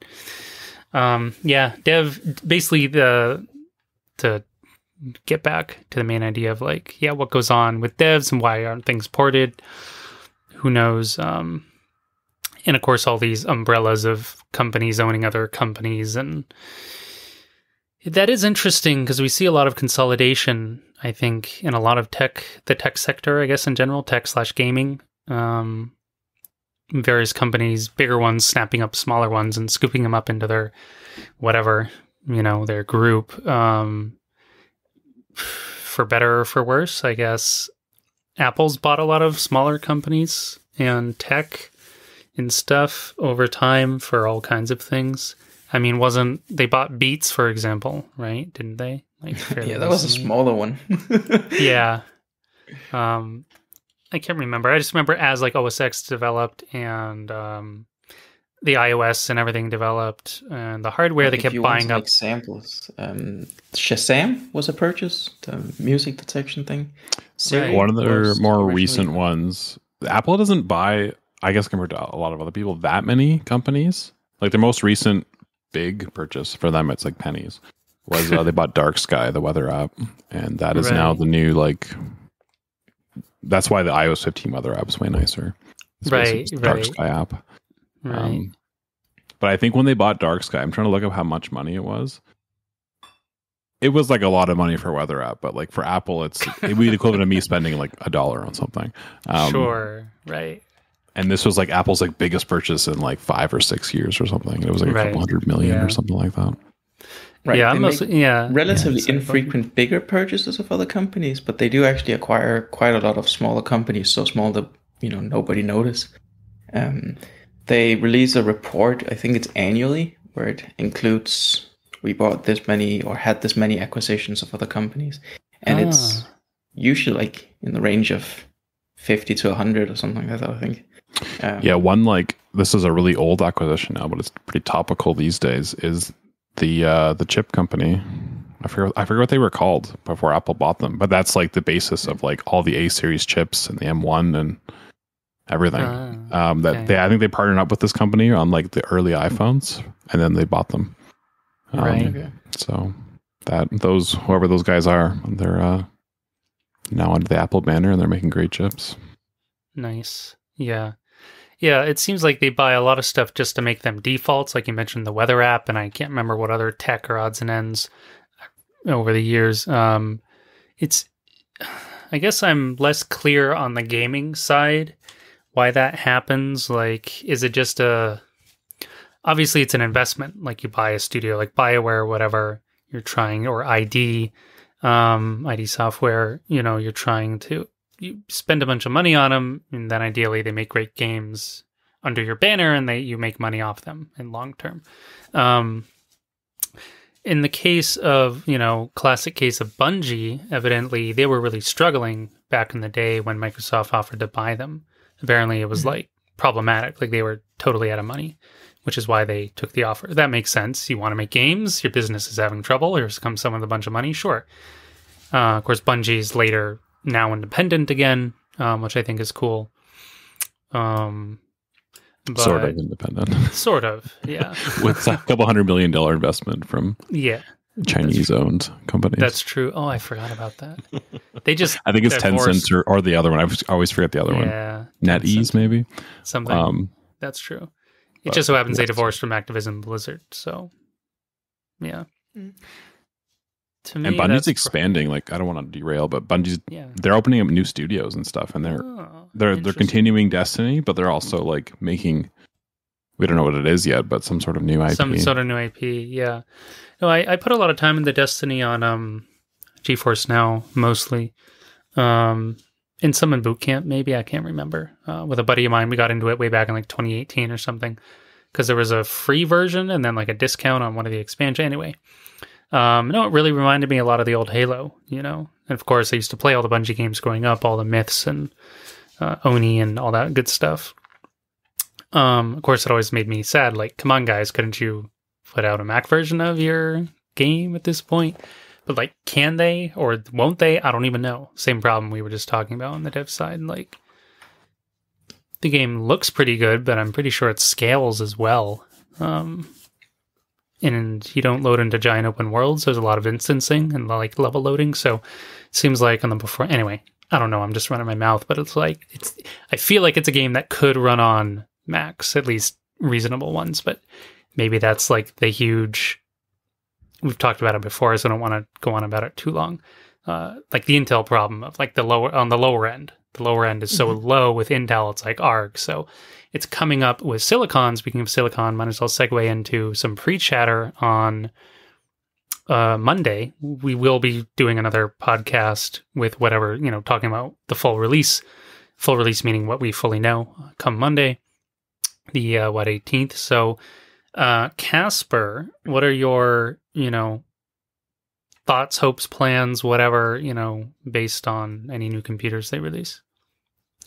dev, basically to get back to the main idea of like, what goes on with devs and why aren't things ported? Who knows? And of course, all these umbrellas of companies owning other companies. And that is interesting because we see a lot of consolidation, I think, in a lot of the tech sector, I guess, in general, tech/gaming. Various companies, bigger ones, snapping up smaller ones and scooping them up into their whatever, their group. For better or for worse, I guess. Apple's bought a lot of smaller companies and tech and stuff over time for all kinds of things. I mean, they bought Beats, for example, right? Didn't they? Like, that was a smaller one. Yeah. I can't remember. I just remember as like OS X developed and the iOS and everything developed, and the hardware they kept buying up. Samples. Shazam was a purchase, the music detection thing. One of their more recent ones. Apple doesn't buy, I guess, compared to a lot of other people, that many companies. Like their most recent big purchase for them, it's like pennies. Was they bought Dark Sky, the weather app, and that is now the new like. That's why the iOS 15 weather app is way nicer. It's Dark Sky app. Right. But I think when they bought Dark Sky, I'm trying to look up how much money it was. It was like a lot of money for a weather app, but like for Apple, it'd be the equivalent of me spending like $1 on something. Sure, right. And this was like Apple's like biggest purchase in like 5 or 6 years or something. It was like a couple $100 million or something like that. Right. Yeah, relatively infrequent bigger purchases of other companies, but they do actually acquire quite a lot of smaller companies, so small that nobody notice. They release a report, I think it's annually, where it includes we bought this many or had this many acquisitions of other companies, and it's usually like in the range of 50 to 100 or something like that, I think. One like this is a really old acquisition now, but it's pretty topical these days. Is the chip company? I forget what they were called before Apple bought them, but that's like the basis of like all the A series chips and the M1 and everything. I think they partnered up with this company on like the early iPhones, and then they bought them. So whoever those guys are, they're now under the Apple banner, and they're making great chips. Nice. Yeah. It seems like they buy a lot of stuff just to make them defaults, like you mentioned the weather app, and I can't remember what other tech or odds and ends over the years. It's I guess I'm less clear on the gaming side, why that happens. Like, is it just obviously it's an investment, like you buy a studio like BioWare or whatever you're trying, or ID Software, you're trying to, you spend a bunch of money on them, and then ideally they make great games under your banner, and you make money off them in long term. In the case of, classic case of Bungie, evidently they were really struggling back in the day when Microsoft offered to buy them. Apparently it was like problematic, like they were totally out of money, which is why they took the offer. That makes sense. You want to make games, your business is having trouble, here comes someone with a bunch of money, sure. Of course, Bungie's later now independent again, which I think is cool. But sort of independent. Sort of, yeah. With a couple $100 million investment from Chinese-owned companies. That's true. Oh, I forgot about that. They just I think it's Tencent or the other one. I always forget the other one. Yeah, NetEase, maybe? Something. That's true. It just so happens they divorced from Activision Blizzard, so yeah. To me, and Bungie's expanding. Like, I don't want to derail, but Bungie's they're opening up new studios and stuff, and they're continuing Destiny, but they're also like making, we don't know what it is yet, but some sort of new IP. Some sort of new IP, yeah. No, I put a lot of time into Destiny on GeForce Now mostly, and some in Boot Camp maybe, I can't remember. With a buddy of mine, we got into it way back in like 2018 or something, because there was a free version and then like a discount on one of the expansion. Anyway. It really reminded me a lot of the old Halo, And of course, I used to play all the Bungie games growing up, all the Myths and Oni and all that good stuff. Of course, it always made me sad. Like, come on, guys, couldn't you put out a Mac version of your game at this point? But, like, can they or won't they? I don't even know. Same problem we were just talking about on the dev side. Like, the game looks pretty good, but I'm pretty sure it scales as well. And you don't load into giant open worlds. There's a lot of instancing and like level loading. So it seems like on the before, anyway, I don't know. I'm just running my mouth, but it's like, I feel like it's a game that could run on Macs, at least reasonable ones, but maybe that's like the huge, we've talked about it before, so I don't want to go on about it too long. Like the Intel problem of like on the lower end. The lower end is so low with Intel, it's like ARG. So it's coming up with Silicon. Speaking of Silicon, might as well segue into some pre-chatter on Monday. We will be doing another podcast with whatever, talking about the full release. Full release meaning what we fully know come Monday, the 18th. So Casper, what are your, thoughts, hopes, plans, whatever, based on any new computers they release?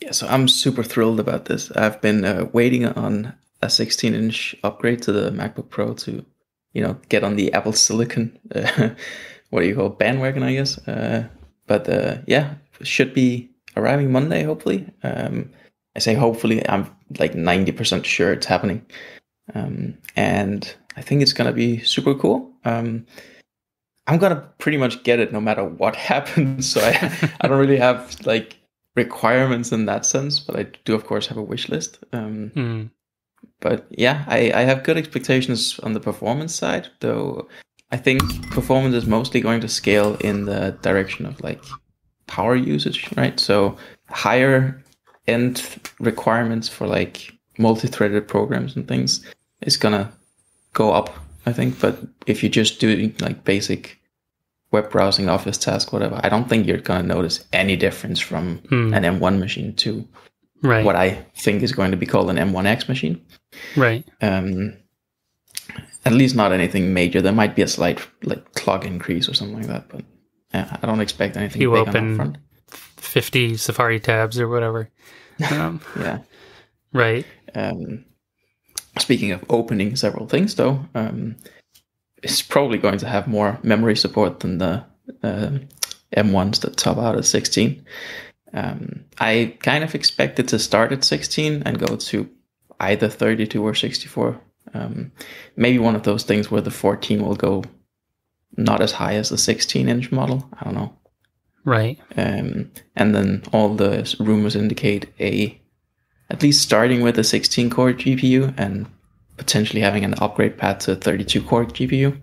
Yeah, so I'm super thrilled about this. I've been waiting on a 16-inch upgrade to the MacBook Pro to, get on the Apple Silicon, bandwagon, I guess. But should be arriving Monday, hopefully. I say hopefully, I'm like 90% sure it's happening. And I think it's going to be super cool. I'm going to pretty much get it no matter what happens. So I don't really have like requirements in that sense, but I do of course have a wish list. But yeah, I have good expectations on the performance side, though I think performance is mostly going to scale in the direction of like power usage, right? So higher end requirements for like multi-threaded programs and things is gonna go up, I think. But if you just do like basic web browsing, office task, whatever, I don't think you're going to notice any difference from an M1 machine to what I think is going to be called an M1X machine. Right. At least not anything major. There might be a slight like clock increase or something like that, but I don't expect anything you big open on that front. 50 Safari tabs or whatever. Yeah. Right. Speaking of opening several things, though, it's probably going to have more memory support than the M1s that top out at 16. I kind of expect it to start at 16 and go to either 32 or 64. Maybe one of those things where the 14 will go not as high as the 16-inch model. I don't know. Right. And then all the rumors indicate at least starting with a 16-core GPU and potentially having an upgrade path to a 32-core GPU.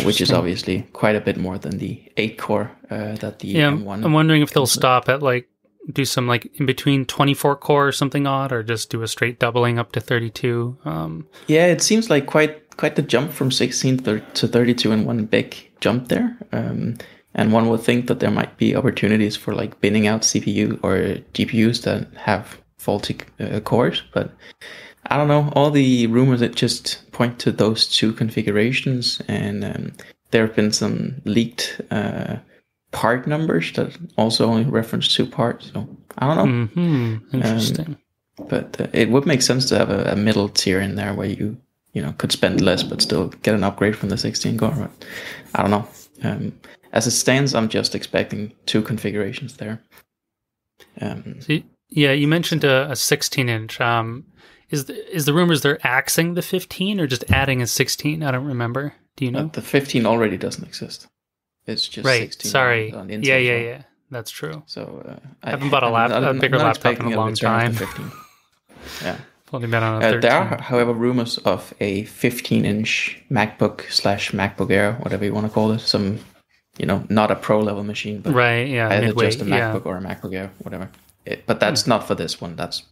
which is obviously quite a bit more than the 8-core that the M1. I'm wondering if they'll stop at like do some like in between 24 core or something odd, or just do a straight doubling up to 32. Yeah, it seems like quite the jump from 16 to 32 in one big jump there. And one would think that there might be opportunities for like binning out CPU or GPUs that have faulty cores, but I don't know. All the rumors that just point to those two configurations, and there have been some leaked part numbers that also only reference 2 parts. So I don't know. Mm-hmm. Interesting. But it would make sense to have a middle tier in there where you could spend less but still get an upgrade from the 16 core. But I don't know. As it stands, I'm just expecting 2 configurations there. You mentioned a 16-inch. Is the rumors they're axing the 15 or just adding a 16? I don't remember. Do you know? The 15 already doesn't exist. It's just right. 16. Sorry. On yeah. That's true. So I haven't bought a bigger laptop in a long time. Yeah. Only been on a 13. There are, however, rumors of a 15-inch MacBook/MacBook Air, whatever you want to call it. Some, not a pro level machine, but right. Yeah. either midway, just a MacBook or a MacBook Air, whatever. But that's not for this one. That's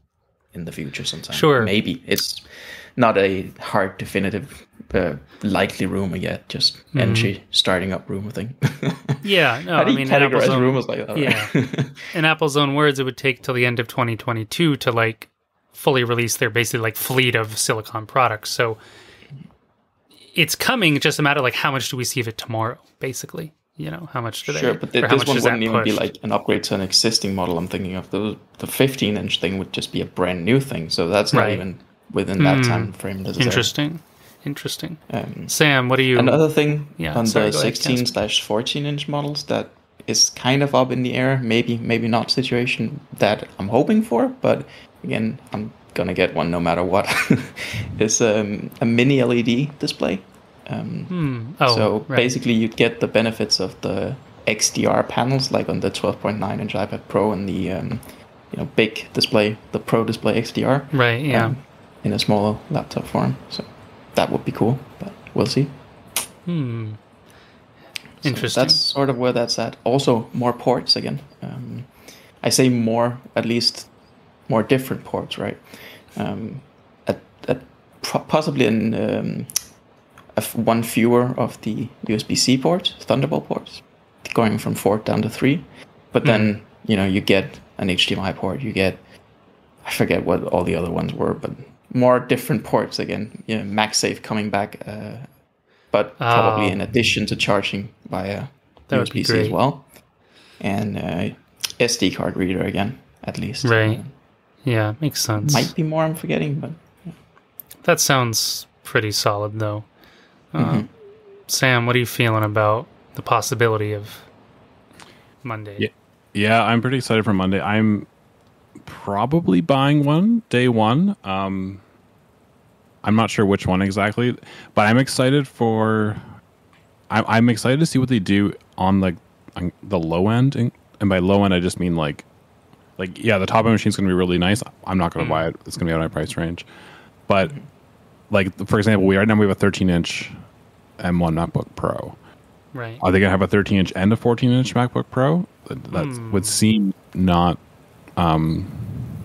in the future sometime. Sure. Maybe. It's not a hard, definitive, likely rumor yet. Just entry, starting up rumor thing. Yeah. No, How do you categorize rumors like that? Yeah. In Apple's own words, it would take till the end of 2022 to like fully release their basically like fleet of silicon products. So it's coming. It's just a matter of like how much do we see of it tomorrow, basically. How much do they? Sure, but this one wouldn't even be like an upgrade to an existing model. I'm thinking of the 15-inch thing would just be a brand new thing. So that's not even within that time frame. Interesting. Sam, what do you? Another thing on the 16/14-inch models that is kind of up in the air, maybe not situation that I'm hoping for, but again, I'm gonna get one no matter what. Is a mini LED display. Basically you'd get the benefits of the XDR panels like on the 12.9-inch iPad Pro and the big display, the Pro Display XDR. Right, yeah. In a smaller laptop form. So that would be cool, but we'll see. Interesting. So that's sort of where that's at. Also, more ports again. I say more, at least more different ports, right? Possibly in one fewer of the USB-C ports, Thunderbolt ports, going from 4 down to 3. But then, you get an HDMI port, you get, I forget what all the other ones were, but more different ports again. MagSafe coming back, but probably in addition to charging via USB-C as well. And SD card reader again, at least. Right. Yeah, makes sense. Might be more I'm forgetting, but... Yeah. That sounds pretty solid, though. Sam, what are you feeling about the possibility of Monday? Yeah, I'm pretty excited for Monday. I'm probably buying one day one. I'm not sure which one exactly, but I'm excited for. I'm excited to see what they do on on the low end, and by low end I just mean like the top end machine is going to be really nice. I'm not going to buy it. It's going to be out of my price range, but. Like, for example, we have a 13-inch M1 MacBook Pro. Right. Are they going to have a 13-inch and a 14-inch MacBook Pro? That would seem not, no.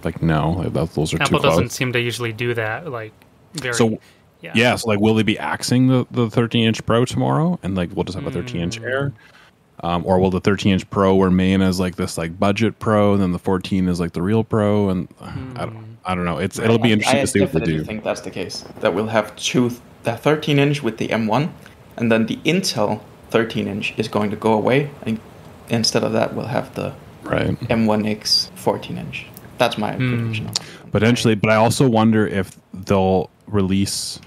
Those are Apple too close. doesn't seem to usually do that, very... So will they be axing the 13-inch Pro tomorrow? And, we'll just have a 13-inch Air? Or will the 13-inch Pro remain as, this, budget Pro, and then the 14 is, the real Pro? And I don't know. It'll be interesting to see what they do. I think that's the case. That we'll have the 13-inch with the M1, and then the Intel 13-inch is going to go away. And instead of that, we'll have the M1X 14-inch. That's my prediction. Potentially, but I also wonder if they'll release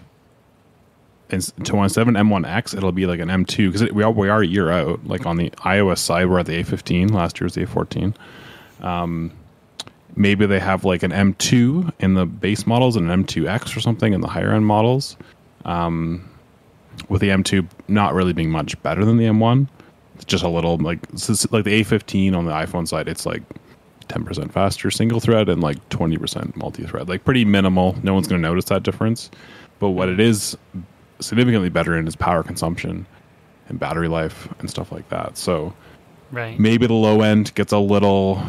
instead of M1X, it'll be like an M2 because we are a year out. Like on the iOS side, we're at the A15. Last year was the A14. Maybe they have like an M2 in the base models and an M2X or something in the higher end models. With the M2 not really being much better than the M1. It's just a little like the A15 on the iPhone side, it's like 10% faster single thread and like 20% multi-thread. Like pretty minimal. No one's going to notice that difference. But what it is significantly better in is power consumption. and battery life and stuff like that. So right. maybe the low end gets a little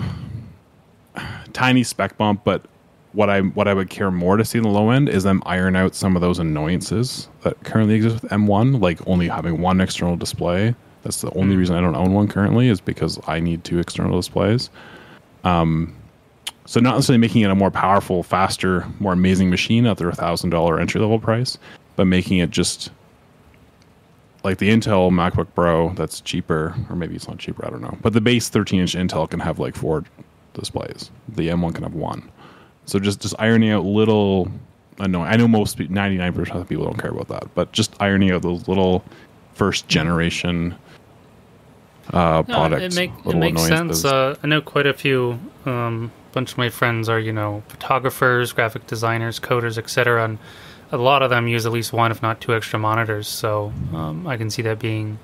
tiny spec bump, but what I would care more to see in the low end is them iron out some of those annoyances that currently exist with M1, like only having one external display. That's the only reason I don't own one currently, is because I need 2 external displays. So not necessarily making it a more powerful, faster, more amazing machine at their $1,000 entry level price, but making it just like the Intel MacBook Pro that's cheaper, or maybe it's not cheaper, I don't know. But the base 13-inch Intel can have like 4 displays. The M1 can have 1. So just ironing out little annoying. I know 99% of people don't care about that, but just ironing out those little first generation products. It makes sense. I know quite a few. Bunch of my friends are, photographers, graphic designers, coders, etc. And a lot of them use at least 1, if not 2 extra monitors. So I can see that being.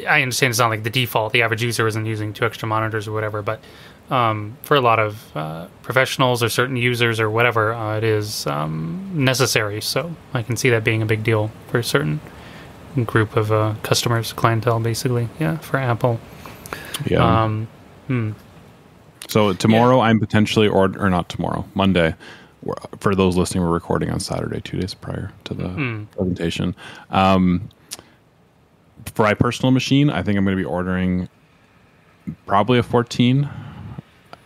I understand it's not like the default. The average user isn't using 2 extra monitors or whatever, but for a lot of professionals or certain users or whatever, it is necessary. So I can see that being a big deal for a certain group of customers, clientele, basically. Yeah, for Apple. Yeah. So tomorrow I'm potentially, or not tomorrow, Monday. For those listening, we're recording on Saturday, 2 days prior to the presentation. For my personal machine, I think I'm going to be ordering probably a 14,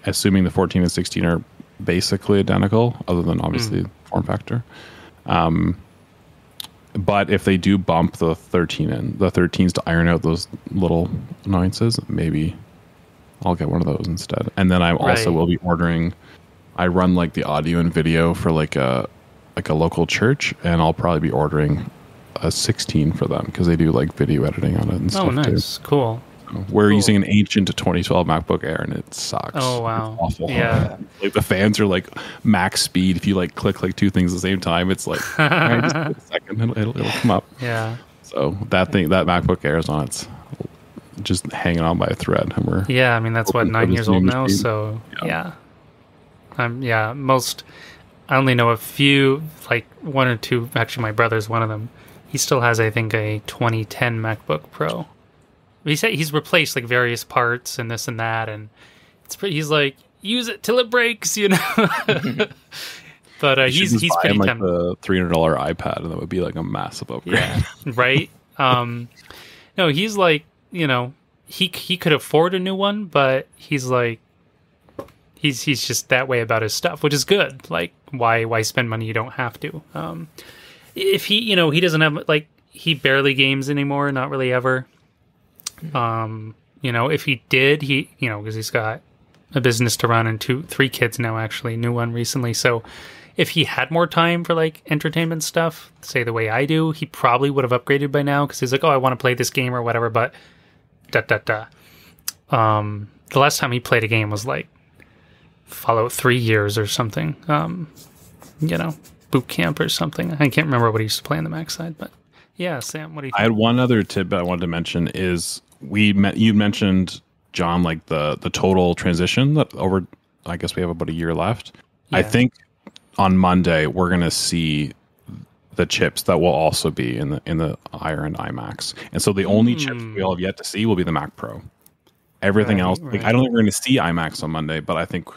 assuming the 14 and 16 are basically identical, other than obviously form factor. But if they do bump the 13s to iron out those little annoyances, maybe I'll get one of those instead. And then I also will be ordering. I run like the audio and video for like a local church, and I'll probably be ordering a 16 for them because they do like video editing on it and stuff. Oh, nice, cool. We're using an ancient 2012 MacBook Air, and it sucks. Oh wow, it's awful. Yeah, like the fans are like max speed. If you like click like 2 things at the same time, it's like just wait a second, it'll come up. Yeah. So that MacBook Air is on its just hanging on by a thread, and we're I mean that's what 9 years old now. So yeah. I only know a few, like 1 or 2. Actually, my brother's one of them. He still has, I think, a 2010 MacBook Pro. He said he's replaced like various parts and this and that, and he's like, use it till it breaks, But he's pretty like the $300 iPad, and that would be like a massive upgrade. Yeah, right. No, he's like, he could afford a new one, but he's like, he's just that way about his stuff, which is good. Like, why spend money you don't have to? If he doesn't have, like, he barely games anymore, not really ever. If he did, because he's got a business to run and 3 kids now, actually, new one recently. So if he had more time for like entertainment stuff, say the way I do, he probably would have upgraded by now because he's like, oh, I want to play this game or whatever. But the last time he played a game was like Fallout 3 years or something. Boot camp or something. I can't remember what he used to play on the Mac side, but yeah, Sam, what do you think? I had one other tidbit I wanted to mention is you mentioned, John, like the total transition that over, I guess we have about a year left. Yeah. I think on Monday we're going to see the chips that will also be in the higher end iMacs. And so the only chips we'll have yet to see will be the Mac Pro. Everything else, like, I don't think we're going to see iMacs on Monday, but I think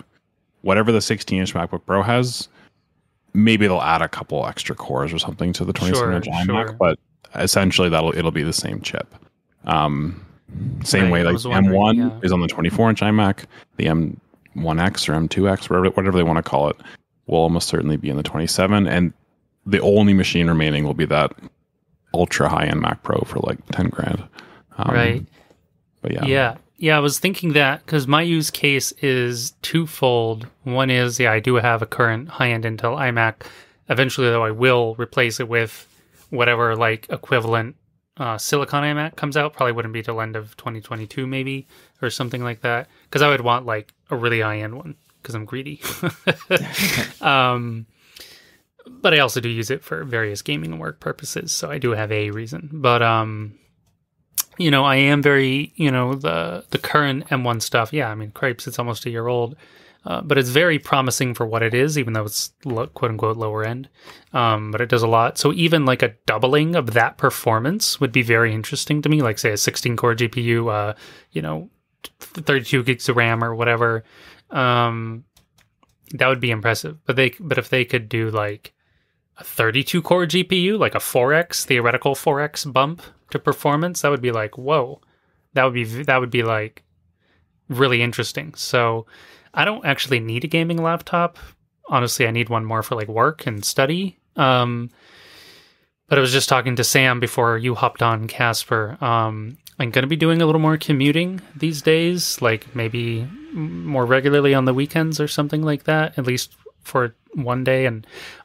whatever the 16-inch MacBook Pro has, maybe they'll add a couple extra cores or something to the 27-inch iMac, but essentially it'll be the same chip. Same way like the M1 is on the 24-inch iMac, the M1X or M2X, whatever they want to call it, will almost certainly be in the 27, and the only machine remaining will be that ultra high-end Mac Pro for like 10 grand. Right. But yeah. Yeah, I was thinking that because my use case is twofold. One is, I do have a current high-end Intel iMac. Eventually, though, I will replace it with whatever like equivalent Silicon iMac comes out. Probably wouldn't be till end of 2022 maybe, or something like that. Because I would want like a really high-end one because I'm greedy. But I also do use it for various gaming and work purposes, so I do have a reason. But I am very, the current M1 stuff. Yeah, I mean, cripes, it's almost a year old. but it's very promising for what it is, even though it's quote unquote lower end. But it does a lot. So even like a doubling of that performance would be very interesting to me. Like say a 16 core GPU, 32 gigs of RAM or whatever. That would be impressive. But if they could do like a 32 core GPU, like a 4x theoretical 4x bump to performance, that would be like, whoa. That would be like really interesting. So I don't actually need a gaming laptop. Honestly, I need one more for like work and study. But I was just talking to Sam before you hopped on, Casper. I'm going to be doing a little more commuting these days, like maybe more regularly on the weekends or something like that, at least for one day.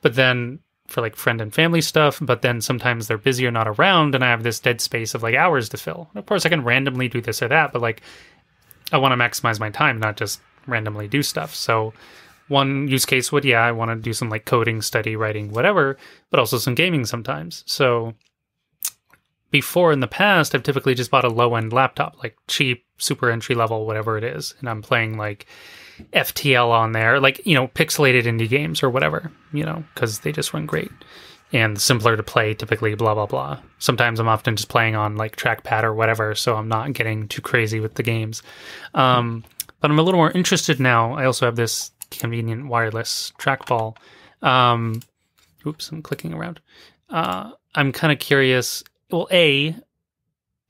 But then for like friend and family stuff, but then sometimes they're busy or not around and I have this dead space of like hours to fill. And of course I can randomly do this or that, but like I want to maximize my time, not just randomly do stuff. So one use case would, I want to do some like coding, study, writing, whatever, but also some gaming sometimes. So before in the past, I've typically just bought a low-end laptop, like cheap, super entry level, whatever it is. And I'm playing like FTL on there, like, pixelated indie games or whatever, because they just run great and simpler to play typically, blah, blah, blah. Sometimes I'm often just playing on like trackpad or whatever, so I'm not getting too crazy with the games. But I'm a little more interested now. I also have this convenient wireless trackball. Oops, I'm clicking around. I'm kind of curious. Well,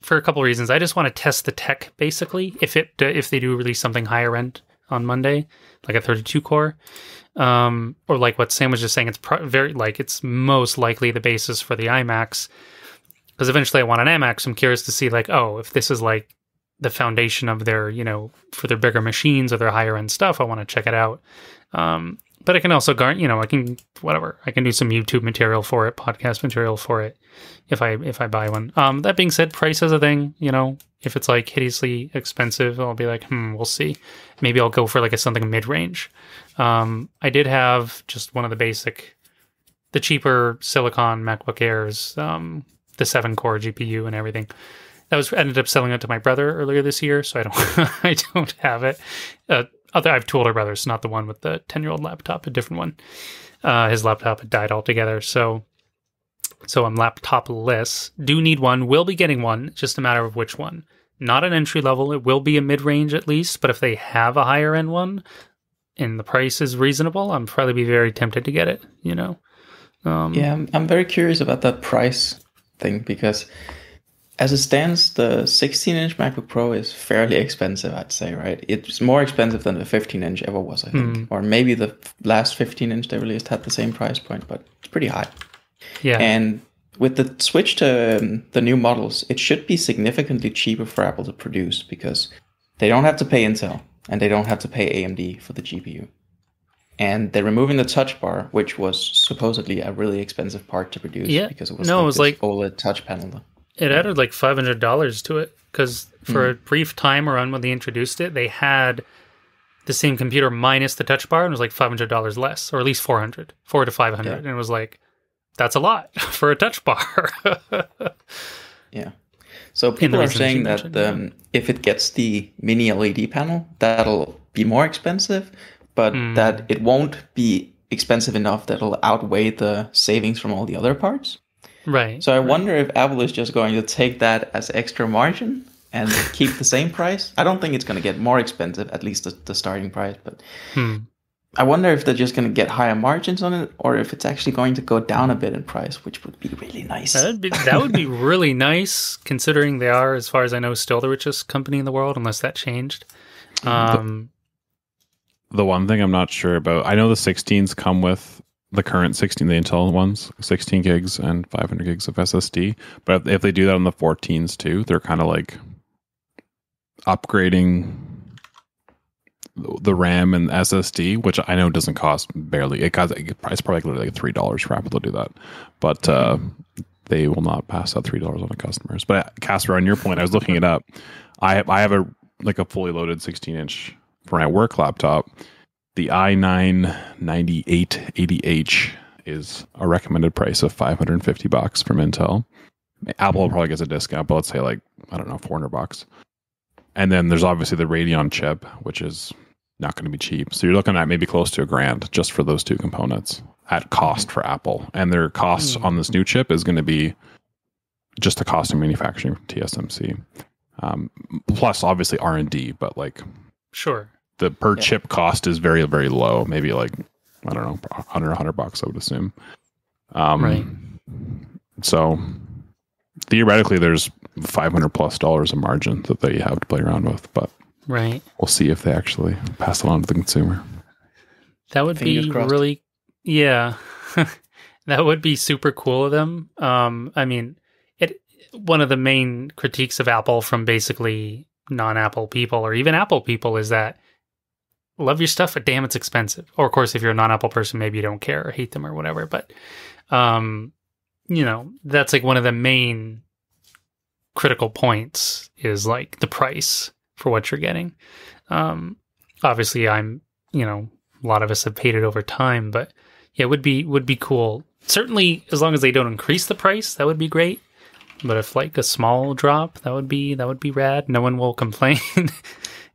for a couple of reasons. I just want to test the tech, basically, if they do release something higher end on Monday, like a 32 core, or like what Sam was just saying, it's it's most likely the basis for the iMacs, because eventually I want an iMac. So I'm curious to see like, if this is like the foundation of their, for their bigger machines or their higher end stuff, I want to check it out. But I can also I can do some YouTube material for it, podcast material for it, if I buy one. That being said, price is a thing. If it's like hideously expensive, I'll be like, we'll see. Maybe I'll go for like something mid range. I did have just one of the cheaper Silicon MacBook Airs, the 7-core GPU and everything. Ended up selling it to my brother earlier this year, so I don't have it. I have two older brothers, not the one with the 10-year-old laptop, a different one. His laptop had died altogether, so I'm laptopless. Do need one, will be getting one, just a matter of which one. Not an entry level, it will be a mid-range at least, but if they have a higher end one and the price is reasonable, I'm probably be very tempted to get it, I'm very curious about that price thing, because as it stands, the 16-inch MacBook Pro is fairly expensive, I'd say, right? It's more expensive than the 15-inch ever was, I think. Or maybe the last 15-inch they released had the same price point, but it's pretty high. Yeah. And with the switch to the new models, it should be significantly cheaper for Apple to produce, because they don't have to pay Intel and they don't have to pay AMD for the GPU. And they're removing the touch bar, which was supposedly a really expensive part to produce, because it was this OLED touch panel. It added like $500 to it, because for a brief time around when they introduced it, they had the same computer minus the touch bar, and it was like $500 less, or at least $400 to $500. Yeah. And it was like, that's a lot for a touch bar. Yeah. So people are saying that if it gets the mini LED panel, that'll be more expensive, but that it won't be expensive enough that it'll outweigh the savings from all the other parts. Right. So I wonder if Apple is just going to take that as extra margin and keep the same price. I don't think it's going to get more expensive, at least the starting price. But I wonder if they're just going to get higher margins on it, or if it's actually going to go down a bit in price, which would be really nice. That would be really nice, considering they are, as far as I know, still the richest company in the world, unless that changed. The one thing I'm not sure about, I know the 16s come with the current 16, the Intel ones, 16 gigs and 500 gigs of SSD. But if they do that on the 14s too, they're kind of like upgrading the RAM and SSD, which I know doesn't cost barely. It's probably like $3 for Apple to do that. But they will not pass that $3 on to customers. But Casper, on your point, I was looking it up. I have a fully loaded 16-inch for my work laptop. The i9-9880H is a recommended price of $550 from Intel. Apple probably gets a discount, but let's say $400. And then there's obviously the Radeon chip, which is not going to be cheap. So you're looking at maybe close to $1,000 just for those two components at cost for Apple. And their cost on this new chip is going to be just the cost of manufacturing from TSMC. Plus obviously R&D, but like sure, the per chip cost is very, very low. Maybe like, I don't know, $100 I would assume. Right. So theoretically there's $500+ of margin that they have to play around with, but right. We'll see if they actually pass it on to the consumer. That would be really, that would be super cool of them. I mean, one of the main critiques of Apple from basically non-Apple people or even Apple people is that love your stuff, but damn, it's expensive. Or of course, if you're a non-Apple person, maybe you don't care or hate them or whatever. But, that's like one of the main critical points is like the price for what you're getting. Obviously a lot of us have paid it over time, but yeah, would be cool. Certainly as long as they don't increase the price, that would be great. But if like a small drop, that would be rad. No one will complain.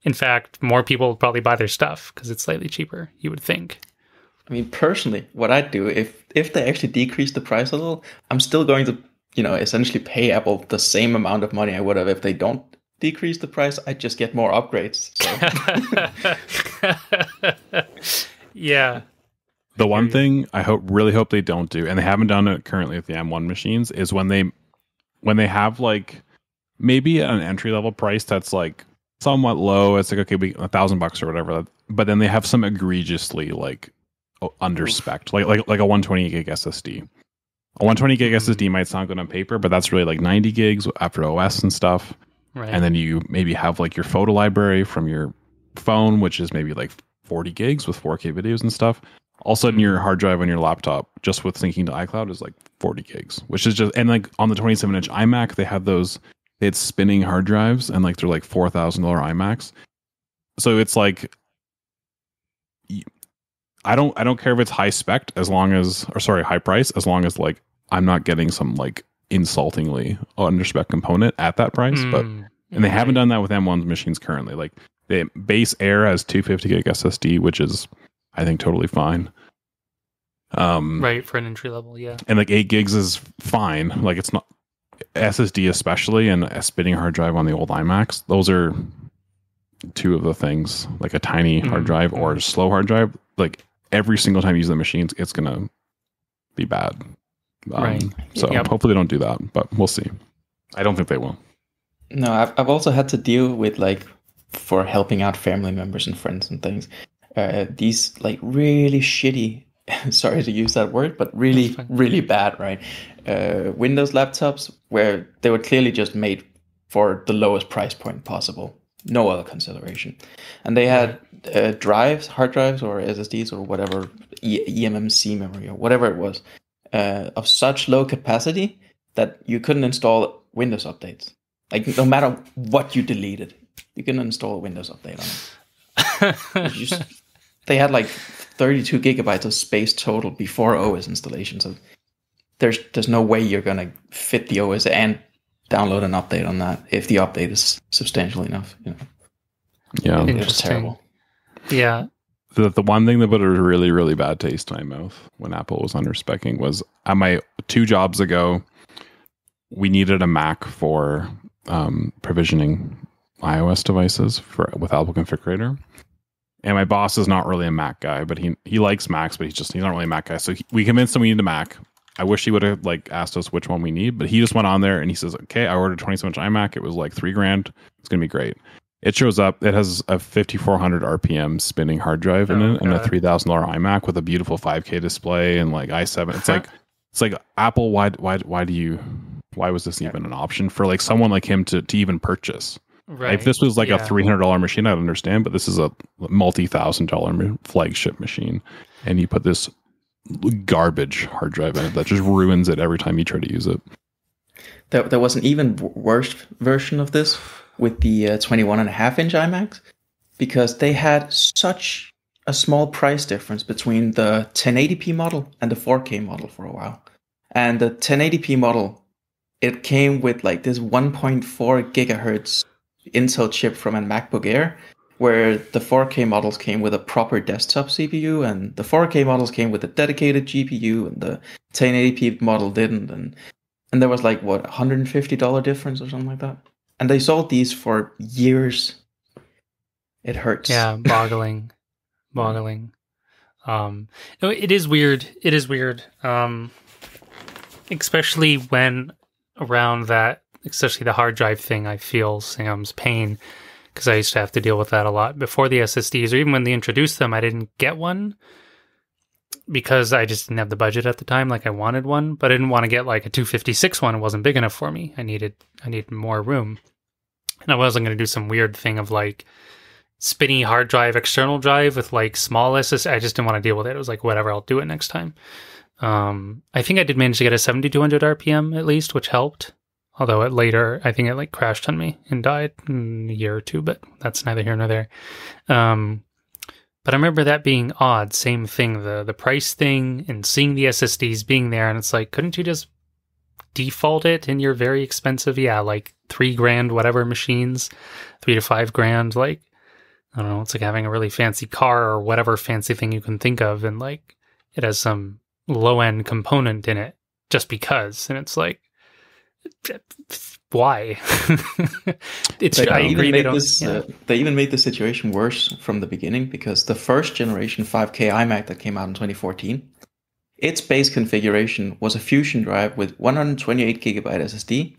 In fact, more people will probably buy their stuff because it's slightly cheaper, you would think. I mean, personally, what I'd do if they actually decrease the price a little, I'm still going to, essentially pay Apple the same amount of money I would have if they don't decrease the price. I'd just get more upgrades. So. Yeah. The one thing I really hope they don't do, and they haven't done it currently with the M1 machines, is when they have like maybe an entry level price that's like somewhat low. It's like, okay, $1,000 or whatever, but then they have some egregiously like under spec, like a 128 gig SSD. A 120 gig SSD might sound good on paper, but that's really like 90 gigs after OS and stuff. Right. And then you maybe have like your photo library from your phone, which is maybe like 40 gigs with 4K videos and stuff. All of a sudden your hard drive on your laptop, just with syncing to iCloud, is like 40 gigs, which is just, and like on the 27-inch iMac, they had spinning hard drives, and like they're like $4,000 iMacs. So it's like, I don't care if it's high price, as long as like I'm not getting some like insultingly under spec component at that price. And they haven't done that with M1's machines currently. Like the base Air has 250 gig SSD, which is I think totally fine. Right, for an entry level, yeah. And like 8 gigs is fine. Like it's not SSD especially, and a spinning hard drive on the old iMacs. Those are two of the things, like a tiny hard drive or a slow hard drive. Like every single time you use the machines, it's gonna be bad. Right. So hopefully they don't do that, but we'll see. I don't think they will. No, I've also had to deal with, like, for helping out family members and friends and things, these like really shitty, sorry to use that word, but really, really bad, right? Windows laptops where they were clearly just made for the lowest price point possible. No other consideration. And they had hard drives or SSDs or whatever, eMMC memory or whatever it was, of such low capacity that you couldn't install Windows updates. Like, no matter what you deleted, you couldn't install a Windows update on it. They had like 32 gigabytes of space total before OS installation. So there's no way you're going to fit the OS and download an update on that if the update is substantial enough. Yeah, it was terrible. Yeah. The one thing that put a really, really bad taste in my mouth when Apple was under-speccing was at my 2 jobs ago, we needed a Mac for provisioning iOS devices with Apple Configurator. And my boss is not really a Mac guy, but he likes Macs, but he's not really a Mac guy. So we convinced him we need a Mac. I wish he would have like asked us which one we need, but he just went on there and he says, okay, I ordered a 27-inch iMac. It was like $3,000. It's going to be great. It shows up. It has a 5,400 RPM spinning hard drive in it, and a $3,000 iMac with a beautiful 5K display and like i7. It's like Apple. Why was this even an option for like someone like him to even purchase? Right. If this was like a $300 machine, I'd understand, but this is a multi-$1,000 flagship machine, and you put this garbage hard drive in it that just ruins it every time you try to use it. There was an even worse version of this with the 21.5-inch iMacs, because they had such a small price difference between the 1080p model and the 4K model for a while. And the 1080p model, it came with like this 1.4 gigahertz Intel chip from a MacBook Air, where the 4K models came with a proper desktop CPU, and the 4K models came with a dedicated GPU, and the 1080p model didn't, and there was like what, $150 difference or something like that. And they sold these for years. It hurts. Yeah, boggling. It is weird. It is weird. Especially when around that, especially the hard drive thing, I feel Sam's pain, because I used to have to deal with that a lot before the SSDs, or even when they introduced them, I didn't get one because I just didn't have the budget at the time. Like, I wanted one, but I didn't want to get like a 256 one. It wasn't big enough for me. I needed more room. And I wasn't going to do some weird thing of like spinny hard drive, external drive with like small SSD. I just didn't want to deal with it. It was like, whatever, I'll do it next time. I think I did manage to get a 7200 RPM at least, which helped. Although I think it like crashed on me and died in a year or two, but that's neither here nor there. But I remember that being odd. Same thing, the price thing and seeing the SSDs being there. And it's like, couldn't you just default it in your very expensive, like $3,000, whatever machines, $3 to $5,000. Like, I don't know. It's like having a really fancy car or whatever fancy thing you can think of. And like, it has some low end component in it just because. And it's like, why? I agree. They even made the situation worse from the beginning, because the first generation 5K iMac that came out in 2014, its base configuration was a Fusion drive with 128 gigabyte SSD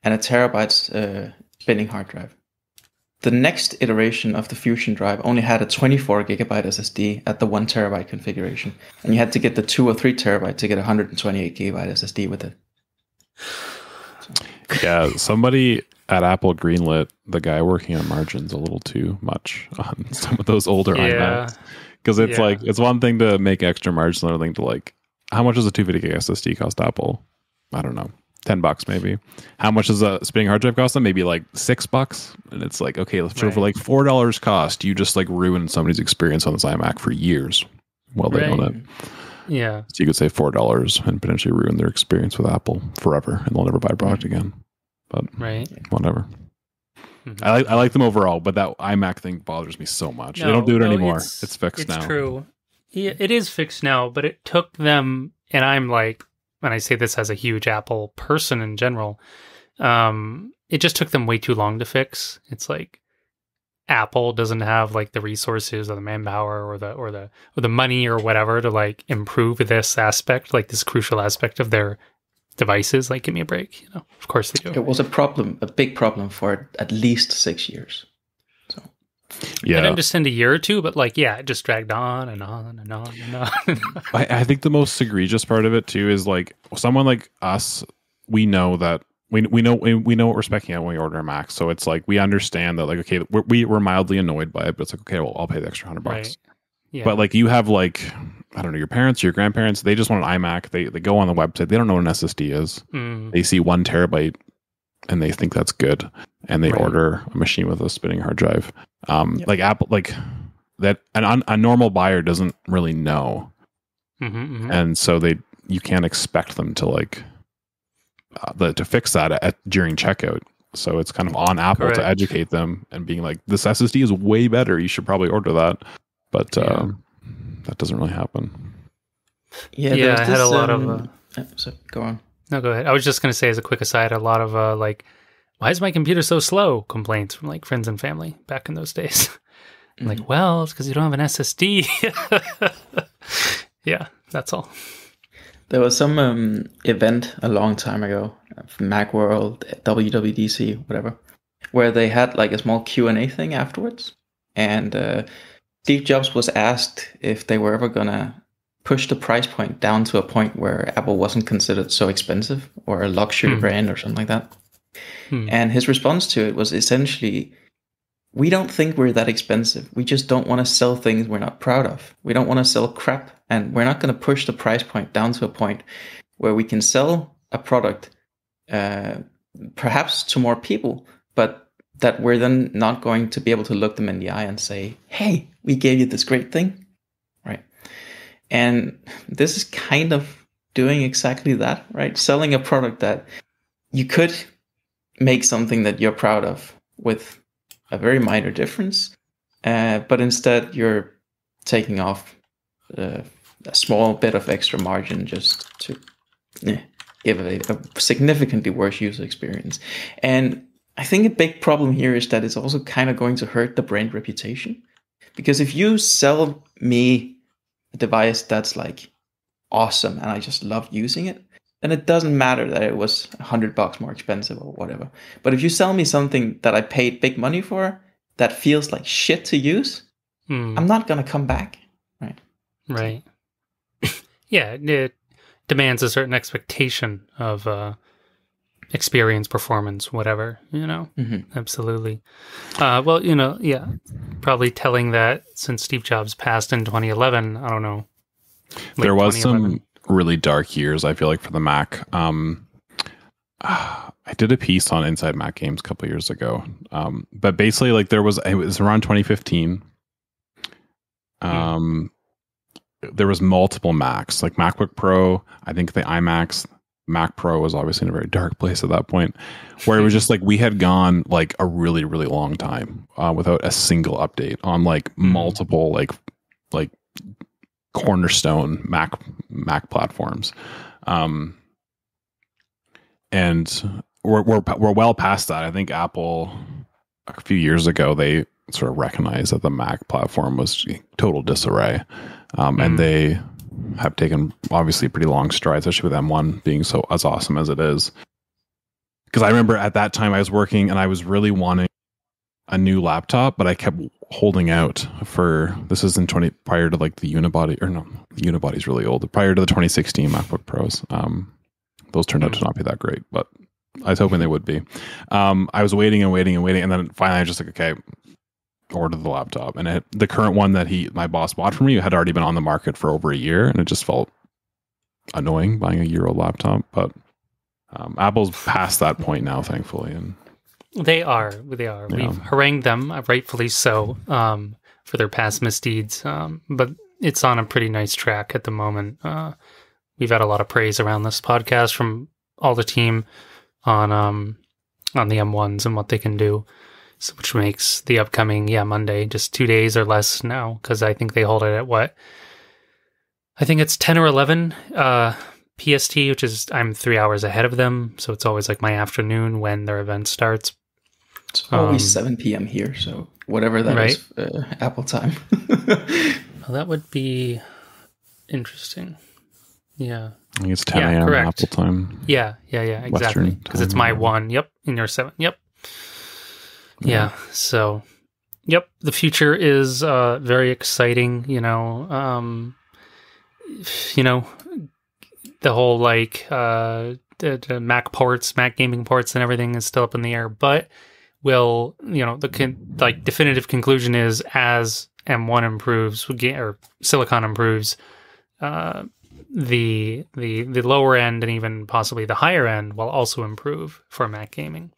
and a terabyte spinning hard drive. The next iteration of the Fusion drive only had a 24 gigabyte SSD at the 1 terabyte configuration, and you had to get the 2 or 3 terabyte to get 128 gigabyte SSD with it. Yeah, somebody at Apple greenlit the guy working on margins a little too much on some of those older iMacs. Because it's like, it's one thing to make extra margins, another thing to like, how much does a 250 gig SSD cost Apple? I don't know, $10 maybe. How much does a spinning hard drive cost them? Maybe like $6. And it's like, okay, let's for like $4 cost, you just like ruined somebody's experience on this iMac for years while they own it. Yeah. So you could say $4 and potentially ruin their experience with Apple forever, and they'll never buy a product again. But whatever. Mm-hmm. I like them overall, but that iMac thing bothers me so much. They don't do it anymore. It's fixed now. It's true. Yeah, it is fixed now, but it took them, and I'm like, when I say this as a huge Apple person in general, it just took them way too long to fix. It's like, Apple doesn't have like the resources or the manpower or the money or whatever to like improve this aspect, like this crucial aspect of their devices. Like, give me a break, Of course they do. It was a big problem for at least 6 years. So yeah, I understand a year or two, but like, it just dragged on and on and on and on. I think the most egregious part of it too is like, someone like us, we know that. We know what we're specking out when we order a Mac, so it's like we understand that, like, okay, we're mildly annoyed by it, but it's like, okay, well, I'll pay the extra $100. Right. Yeah. But like, you have like, I don't know, your parents, your grandparents, they just want an iMac. They go on the website, they don't know what an SSD is. They see 1 terabyte and they think that's good, and they order a machine with a spinning hard drive. Like Apple, like that, a normal buyer doesn't really know, and so you can't expect them to like. To fix that during checkout. So it's kind of on Apple to educate them and being like, this SSD is way better, you should probably order that. But that doesn't really happen. I had a lot of so go on. No, go ahead. I was just going to say, as a quick aside, a lot of like, why is my computer so slow complaints from like friends and family back in those days. Like, well, it's because you don't have an SSD. Yeah, that's all. There was some event a long time ago, Macworld, WWDC, whatever, where they had like a small Q&A thing afterwards. And Steve Jobs was asked if they were ever going to push the price point down to a point where Apple wasn't considered so expensive or a luxury brand or something like that. And his response to it was essentially, we don't think we're that expensive. We just don't want to sell things we're not proud of. We don't want to sell crap. And we're not going to push the price point down to a point where we can sell a product perhaps to more people, but that we're then not going to be able to look them in the eye and say, hey, we gave you this great thing. Right. And this is kind of doing exactly that, right? Selling a product that you could make something that you're proud of with a very minor difference, but instead you're taking off a small bit of extra margin just to give it a significantly worse user experience. And I think a big problem here is that it's also kind of going to hurt the brand reputation. Because if you sell me a device that's like awesome and I just love using it, then it doesn't matter that it was $100 more expensive or whatever. But if you sell me something that I paid big money for that feels like shit to use, I'm not going to come back. Right. Yeah, it demands a certain expectation of experience, performance, whatever, Absolutely. Well, probably telling that since Steve Jobs passed in 2011, I don't know. There was some really dark years, I feel like, for the Mac. I did a piece on Inside Mac Games a couple of years ago. But basically, like, it was around 2015. There was multiple Macs, like MacBook Pro. I think the iMacs, Mac Pro was obviously in a very dark place at that point, where it was just like we had gone like a really, really long time without a single update on like multiple like cornerstone Mac platforms, and we're well past that. I think Apple a few years ago they sort of recognized that the Mac platform was total disarray, and they have taken obviously pretty long strides, especially with M1 being so as awesome as it is. Because I remember at that time I was working and I was really wanting a new laptop, but I kept holding out for, this is in prior to like the Unibody, or no, the Unibody's really old, prior to the 2016 MacBook Pros. Those turned out to not be that great, but I was hoping they would be. I was waiting, and then finally I was just like, okay, order the laptop. And the current one that my boss bought for me had already been on the market for over a year, and it just felt annoying buying a year-old laptop. But Apple's past that point now, thankfully, and they are. Yeah. We've harangued them, rightfully so, for their past misdeeds. But it's on a pretty nice track at the moment. We've had a lot of praise around this podcast from all the team on the M1s and what they can do. So, which makes the upcoming Monday just 2 days or less now, because I think they hold it at what? I think it's 10 or 11 PST, which is I'm 3 hours ahead of them, so it's always like my afternoon when their event starts. It's always 7 p.m. here, so whatever that is, Apple time. Well, that would be interesting. Yeah. I think it's 10 a.m. Apple time. Yeah, exactly. Because it's my 1. Yep, and your 7. Yep. Yeah. So, the future is very exciting. The whole like the Mac ports, Mac gaming ports, and everything is still up in the air. But the definitive conclusion is as M1 improves or Silicon improves, the lower end and even possibly the higher end will also improve for Mac gaming.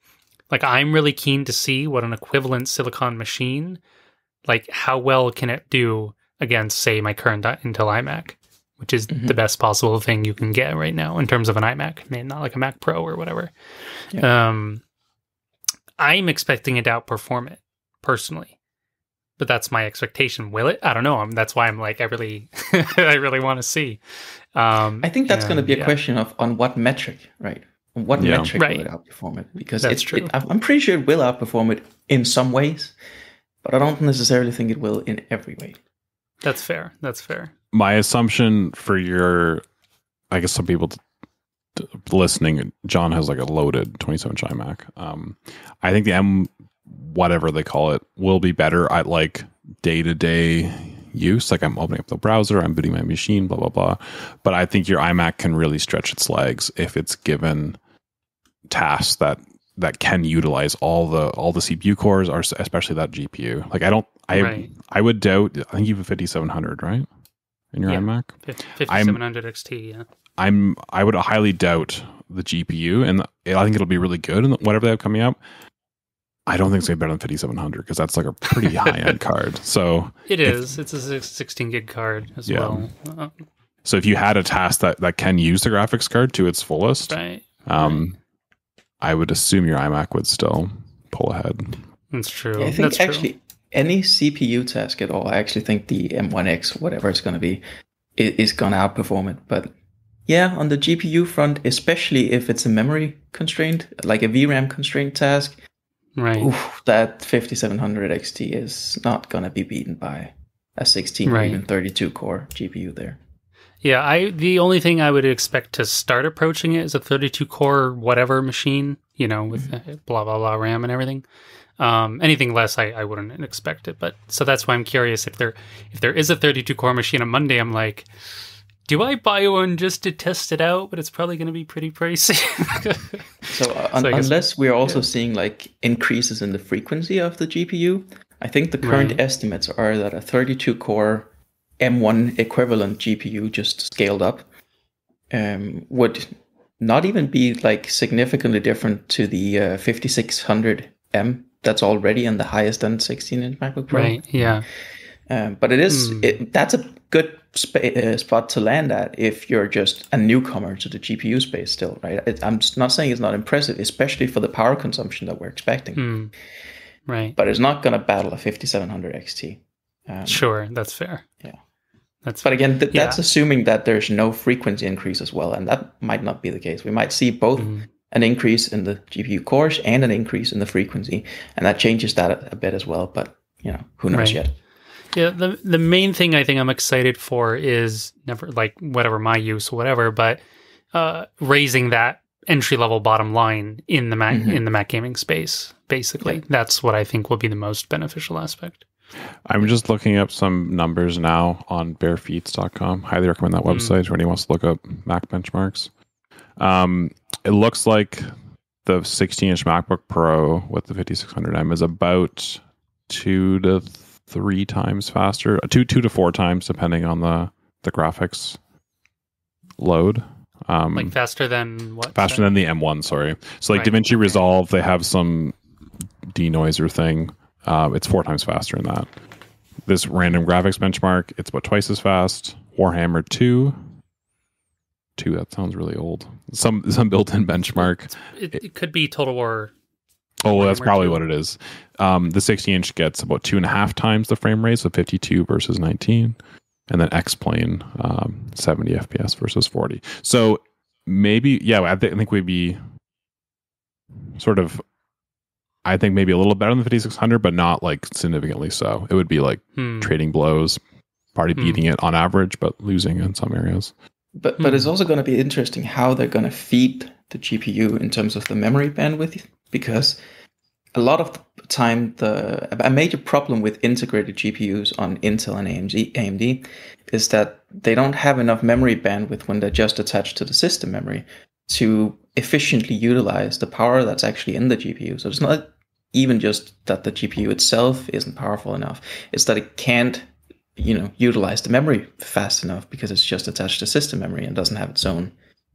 Like, I'm really keen to see what an equivalent Silicon machine, like how well can it do against, say, my current Intel iMac, which is the best possible thing you can get right now in terms of an iMac, I mean, not like a Mac Pro or whatever. Yeah. I'm expecting it to outperform it, personally. But that's my expectation. Will it? I don't know. That's why I'm like, I really want to see. I think that's going to be a question of on what metric, right? What metric will it outperform it? Because that's true. I'm pretty sure it will outperform it in some ways, but I don't necessarily think it will in every way. That's fair. My assumption for I guess some people listening, John has like a loaded 27-inch iMac. I think the M, whatever they call it, will be better at like day-to-day use. Like, I'm opening up the browser, I'm booting my machine, blah, blah, blah. But I think your iMac can really stretch its legs if it's given tasks that can utilize all the CPU cores, or especially that GPU. Like, I would doubt, I think you have a 5700, right? In your iMac? 5700 XT, yeah. I would highly doubt the GPU, and I think it'll be really good in whatever they have coming up. I don't think it's going to be better than 5700, because that's like a pretty high-end card. So it is. It's a 16 gig card as well. So if you had a task that can use the graphics card to its fullest, right. I would assume your iMac would still pull ahead. That's true. Yeah, I think any CPU task at all, I actually think the M1X, whatever it's going to be, is going to outperform it. But yeah, on the GPU front, especially if it's a memory constraint, like a VRAM constraint task, right? Oof, that 5700 XT is not going to be beaten by a 16 or even 32 core GPU there. Yeah, the only thing I would expect to start approaching it is a 32 core whatever machine, with blah blah blah RAM and everything. Anything less, I wouldn't expect it. But so that's why I'm curious if there is a 32 core machine on Monday. I'm like, do I buy one just to test it out? But it's probably going to be pretty pricey. Unless we're also seeing like increases in the frequency of the GPU, I think the current estimates are that a 32 core M1 equivalent GPU just scaled up would not even be like significantly different to the 5600M that's already in the highest end 16-inch MacBook Pro. Right, yeah. But that's a good spot to land at if you're just a newcomer to the GPU space still, right? I'm not saying it's not impressive, especially for the power consumption that we're expecting. Right. But it's not going to battle a 5700 XT. Sure, that's fair. Yeah. But again, that's assuming that there's no frequency increase as well, and that might not be the case. We might see both an increase in the GPU cores and an increase in the frequency, and that changes that a bit as well. But who knows yet? Yeah, the main thing I think I'm excited for is never like whatever my use or whatever, but raising that entry level bottom line in the Mac in the Mac gaming space. Basically, that's what I think will be the most beneficial aspect. I'm just looking up some numbers now on barefeats.com. Highly recommend that website for anyone wants to look up Mac benchmarks. It looks like the 16-inch MacBook Pro with the 5600M is about 2 to 3 times faster, 2 to 4 times depending on the graphics load. Like faster than what? Faster than the M1, sorry. So like DaVinci Resolve, they have some denoiser thing. It's 4 times faster than that. This random graphics benchmark, it's about twice as fast. Warhammer 2, that sounds really old. Some built-in benchmark. It could be Total War. Oh, that's probably what it is. The 60-inch gets about 2.5 times the frame rate, so 52 versus 19. And then X-Plane, 70 FPS versus 40. So maybe, I think we'd be sort of, I think maybe a little better than the 5600, but not like significantly so. It would be like trading blows, probably beating it on average, but losing in some areas. But it's also going to be interesting how they're going to feed the GPU in terms of the memory bandwidth, because a lot of the time, a major problem with integrated GPUs on Intel and AMD is that they don't have enough memory bandwidth when they're just attached to the system memory to efficiently utilize the power that's actually in the GPU. So it's not even just that the GPU itself isn't powerful enough. It's that it can't, utilize the memory fast enough because it's just attached to system memory and doesn't have its own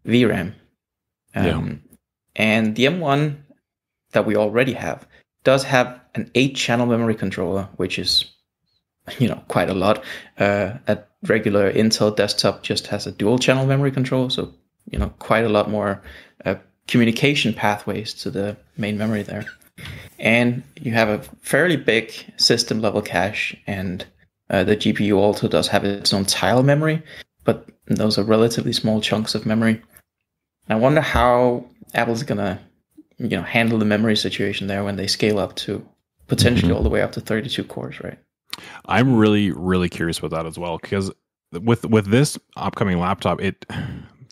VRAM. And the M1 that we already have does have an 8-channel memory controller, which is, quite a lot. A regular Intel desktop just has a dual-channel memory controller, so, quite a lot more communication pathways to the main memory there. And you have a fairly big system-level cache, and the GPU also does have its own tile memory, but those are relatively small chunks of memory. I wonder how Apple's going to handle the memory situation there when they scale up to potentially all the way up to 32 cores, right? I'm really, really curious about that as well, because with this upcoming laptop,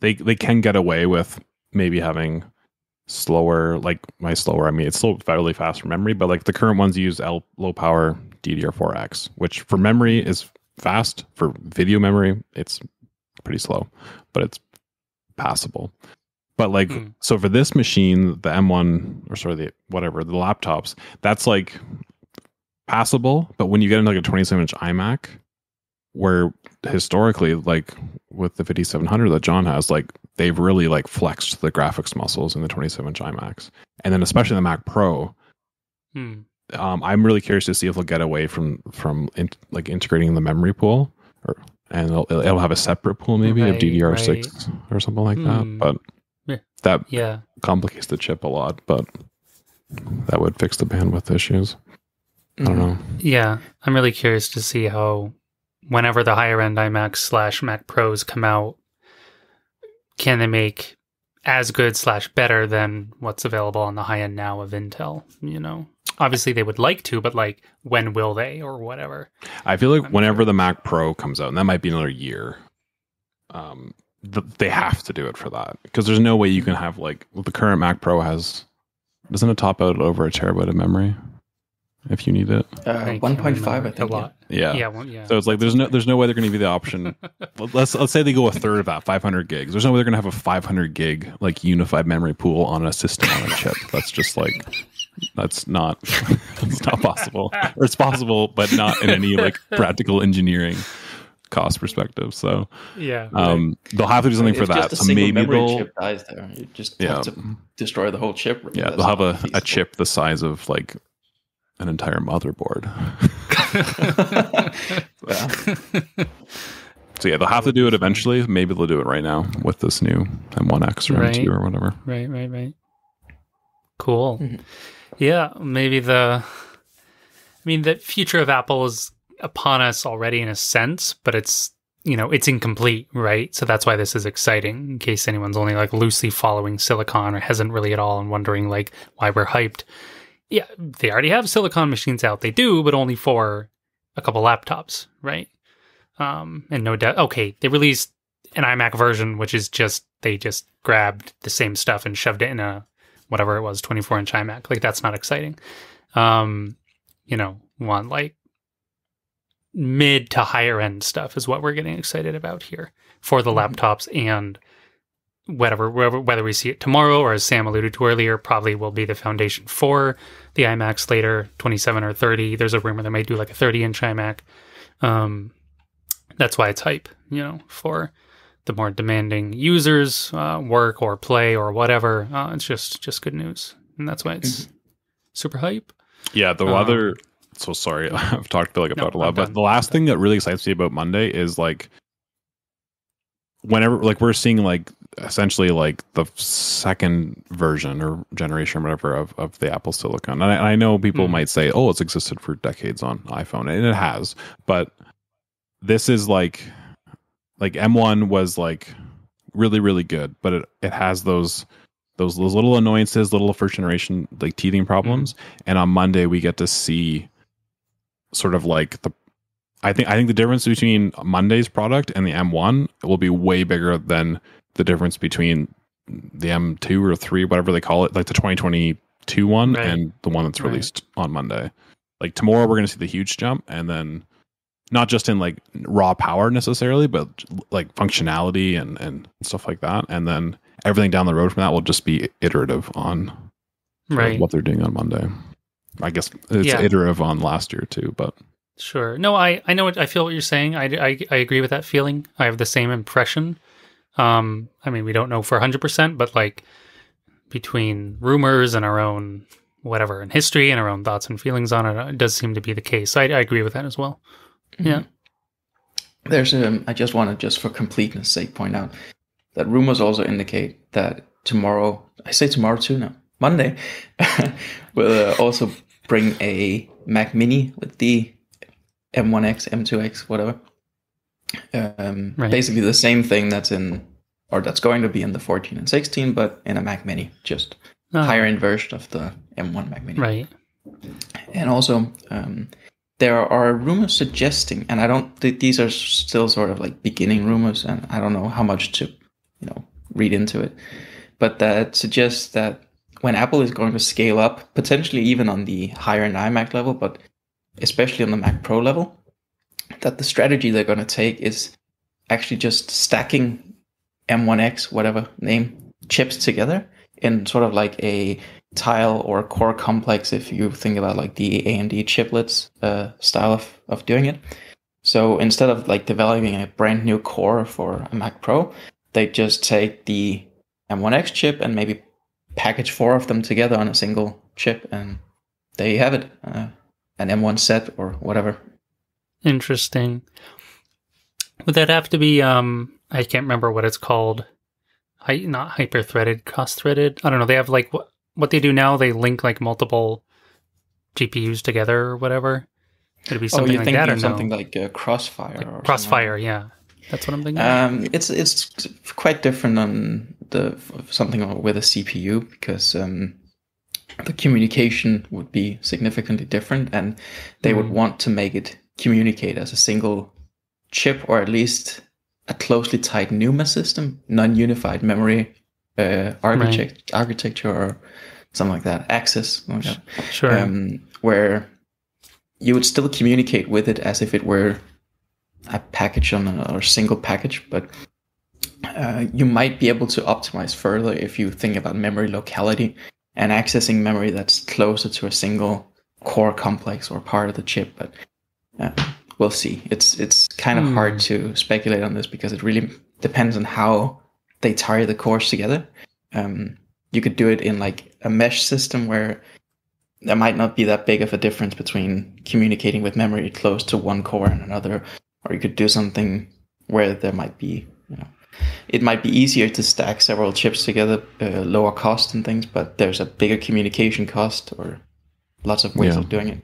they can get away with maybe having slower, I mean, it's still fairly fast for memory, but like the current ones use low power DDR4X, which for memory is fast. For video memory, it's pretty slow, but it's passable. But like, so for this machine, the M1, or the laptops, that's like passable. But when you get into like a 27-inch iMac, where historically, like with the 5700 that John has, like they've really like flexed the graphics muscles in the 27-inch iMacs. And then especially the Mac Pro, I'm really curious to see if they'll get away from integrating the memory pool, and it'll have a separate pool maybe of DDR6 or something like that. But that complicates the chip a lot, but that would fix the bandwidth issues. I don't know. Yeah, I'm really curious to see how, whenever the higher end iMacs / Mac Pros come out, can they make as good / better than what's available on the high end now of Intel? Obviously they would like to, but like, when will they, or whatever? I feel like whenever the Mac Pro comes out, and that might be another year, they have to do it for that, because there's no way you can have like the current Mac Pro doesn't it top out over a terabyte of memory if you need it? 1.5, I think. A lot. Yeah. Yeah. So it's like there's no way they're going to give you the option. Let's say they go a third of that, 500 gigs. There's no way they're going to have a 500 gig like unified memory pool on a system on a chip. That's just like that's not possible. Or it's possible, but not in any like practical engineering cost perspective. So yeah, they'll have to do something for that. Just a so maybe memory chip dies there. You just have to destroy the whole chip. Yeah, they'll have a chip the size of like an entire motherboard. So yeah, they'll have to do it eventually. Maybe they'll do it right now with this new M1X or M2 or whatever. Right. Cool. Mm-hmm. Yeah, maybe the future of Apple is upon us already in a sense, but it's incomplete, right? So that's why this is exciting, in case anyone's only like loosely following Silicon or hasn't really at all and wondering like why we're hyped. Yeah, they already have Silicon machines out. They do, but only for a couple laptops, right? And no doubt, okay, they released an iMac version, which is they just grabbed the same stuff and shoved it in a whatever it was, 24-inch iMac. Like, that's not exciting. Want like mid to higher end stuff is what we're getting excited about here for the laptops, and whether we see it tomorrow or, as Sam alluded to earlier, probably will be the foundation for the iMacs later, 27 or 30. There's a rumor they might do like a 30-inch iMac. That's why it's hype, for the more demanding users, work or play or whatever. It's just good news, and that's why it's super hype. Yeah, the other. So sorry, I've talked about it a lot, but the last thing that really excites me about Monday is like whenever like we're seeing like essentially like the second version or generation or whatever of the Apple Silicon. And I know people might say, oh, it's existed for decades on iPhone, and it has, but this is like M1 was like really, really good, but it has those little annoyances, little first generation like teething problems. And on Monday we get to see sort of like I think the difference between Monday's product and the M1 will be way bigger than the difference between the M2 or 3, whatever they call it, like the 2022 one and the one that's released on Monday. Like tomorrow we're going to see the huge jump, and then not just in like raw power necessarily, but like functionality and stuff like that. And then everything down the road from that will just be iterative on what they're doing on Monday. I guess it's iterative on last year too, but sure. No, I know I feel what you're saying. I agree with that feeling. I have the same impression. We don't know for 100%, but like between rumors and our own whatever and history and our own thoughts and feelings on it does seem to be the case. I agree with that as well. Mm-hmm. Yeah. There's I just want to, just for completeness sake, point out that rumors also indicate that tomorrow, I say tomorrow too now, Monday, will also bring a Mac Mini with the M1X, M2X, whatever. Basically the same thing that's going to be in the 14 and 16, but in a Mac Mini, just higher end version of the M1 Mac Mini. Right. And also, there are rumors suggesting, and I don't think these are still sort of like beginning rumors, and I don't know how much to, read into it, but that suggests that when Apple is going to scale up, potentially even on the higher end iMac level, but especially on the Mac Pro level, that the strategy they're going to take is actually just stacking M1X, whatever name, chips together in sort of like a tile or core complex, if you think about like the AMD chiplets style of doing it. So instead of like developing a brand new core for a Mac Pro, they just take the M1X chip and maybe package 4 of them together on a single chip, and there you have it, an M1 set or whatever. Interesting. Would that have to be, I can't remember what it's called, not hyper-threaded, cross-threaded? I don't know, they have like, what they do now, they link like multiple GPUs together or whatever? Would it be something like that, or no? Something like Crossfire? Like or Crossfire, yeah. That's what I'm thinking. It's quite different on something with a CPU, because the communication would be significantly different, and they would want to make it communicate as a single chip, or at least a closely tied NUMA system, non-unified memory architecture, or something like that, access, like that. Sure. Where you would still communicate with it as if it were a package or single package, but you might be able to optimize further if you think about memory locality and accessing memory that's closer to a single core complex or part of the chip. But we'll see. It's kind of hard to speculate on this, because it really depends on how they tie the cores together. You could do it in like a mesh system where there might not be that big of a difference between communicating with memory close to one core and another. Or you could do something where there might be, it might be easier to stack several chips together, lower cost and things, but there's a bigger communication cost, or lots of ways of doing it.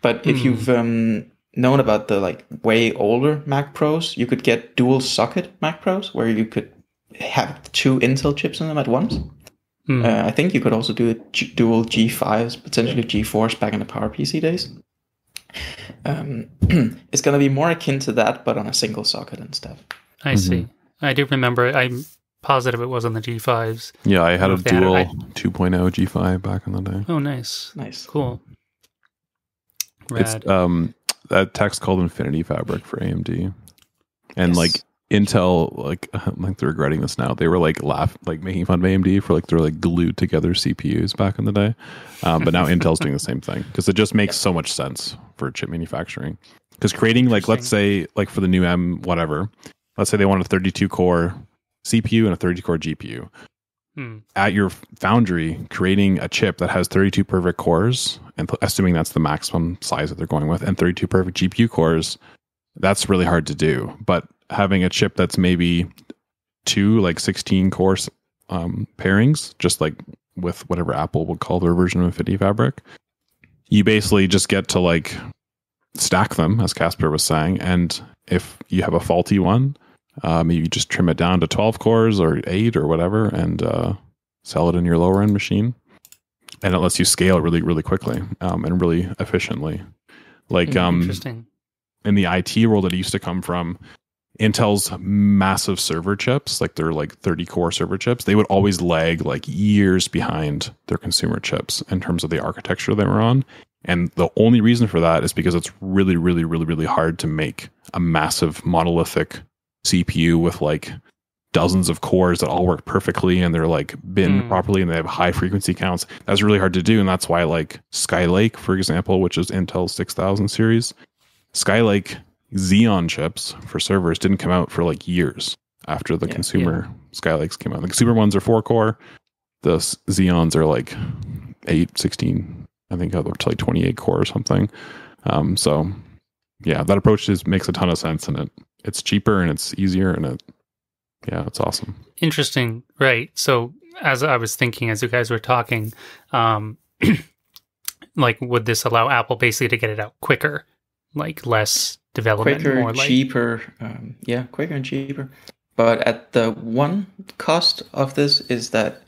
But if you've known about the like way older Mac Pros, you could get dual socket Mac Pros where you could have 2 Intel chips in them at once. I think you could also do dual G5s, potentially G4s back in the PowerPC days. It's going to be more akin to that, but on a single socket instead. I see. I do remember. I'm positive it was on the G5s. Yeah, I had a dual 2.0 G5 back in the day. Oh, nice. Cool. Rad. It's that tech's called Infinity Fabric for AMD, and like Intel, like they're regretting this now. They were like making fun of AMD for like they're like glued together CPUs back in the day, but now Intel's doing the same thing, because it just makes so much sense for chip manufacturing. Because creating like, let's say like for the new M whatever, let's say they want a 32 core CPU and a 32 core GPU. At your foundry, creating a chip that has 32 perfect cores, and assuming that's the maximum size that they're going with, and 32 perfect GPU cores, that's really hard to do. But having a chip that's maybe 2 like 16 core pairings, just like with whatever Apple would call their version of Infinity Fabric, you basically just get to like stack them, as Casper was saying. And if you have a faulty one, you just trim it down to 12 cores or 8 or whatever, and sell it in your lower end machine. And it lets you scale really, really quickly and really efficiently. Like interesting. In the IT world, it used to come from Intel's massive server chips, like their like 30 core server chips. They would always lag like years behind their consumer chips in terms of the architecture they were on. And the only reason for that is because it's really, really, really, really hard to make a massive monolithic CPU with like dozens of cores that all work perfectly, and they're like binned properly, and they have high frequency counts. That's really hard to do. And that's why like Skylake, for example, which is Intel's 6000 series, Skylake Xeon chips for servers didn't come out for like years after the consumer Skylakes came out. The consumer ones are 4 core. The Xeons are like 8, 16, I think up to like 28 core or something. So yeah, that approach makes a ton of sense, and it's cheaper and it's easier, and it's awesome. Interesting. Right. So as I was thinking, as you guys were talking, like, would this allow Apple basically to get it out quicker, like less development, quicker, more like cheaper? Quicker and cheaper. But at the one cost of this is that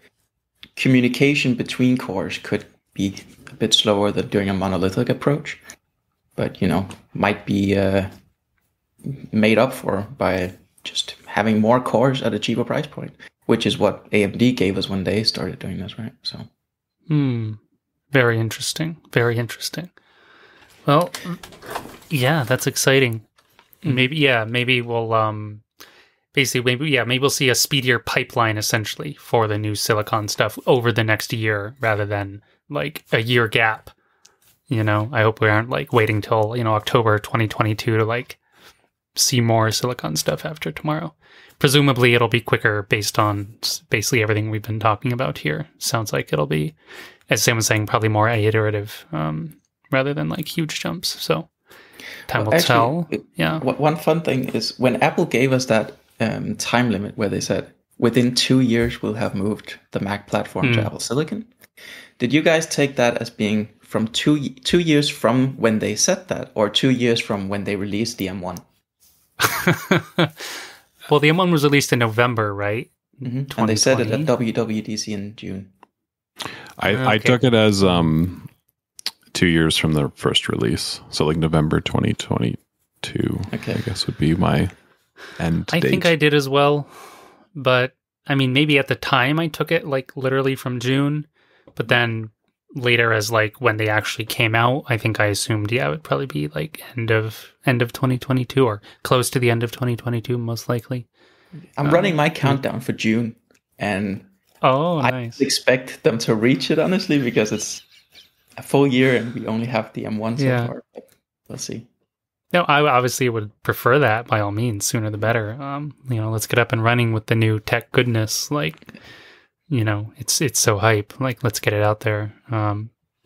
communication between cores could be a bit slower than doing a monolithic approach, but might be made up for by just having more cores at a cheaper price point, which is what AMD gave us when they started doing this, right? So, very interesting. Very interesting. Well, yeah, that's exciting. Maybe we'll maybe we'll see a speedier pipeline essentially for the new silicon stuff over the next year rather than like a year gap. I hope we aren't like waiting till October 2022 to like see more silicon stuff after tomorrow. Presumably it'll be quicker based on basically everything we've been talking about here. Sounds like it'll be, as Sam was saying, probably more iterative rather than like huge jumps. So time will tell. One fun thing is when Apple gave us that time limit where they said within 2 years we'll have moved the Mac platform to Apple Silicon. Did you guys take that as being from two years from when they said that, or 2 years from when they released the M1? Well, the M1 was released in November, right? Mm-hmm. And they said it at WWDC in June. I took it as 2 years from the first release, so like November 2022. Okay, I guess would be my end date. I think I did as well, but I mean, maybe at the time I took it like literally from June, but then later as like when they actually came out, I think I assumed it would probably be like end of 2022 or close to the end of 2022, most likely. I'm running my countdown for June, and nice. I expect them to reach it, honestly, because it's a full year and we only have the M1 so far. But we'll see. No, I obviously would prefer that by all means. Sooner the better. Let's get up and running with the new tech goodness. Like, it's so hype. Like, let's get it out there.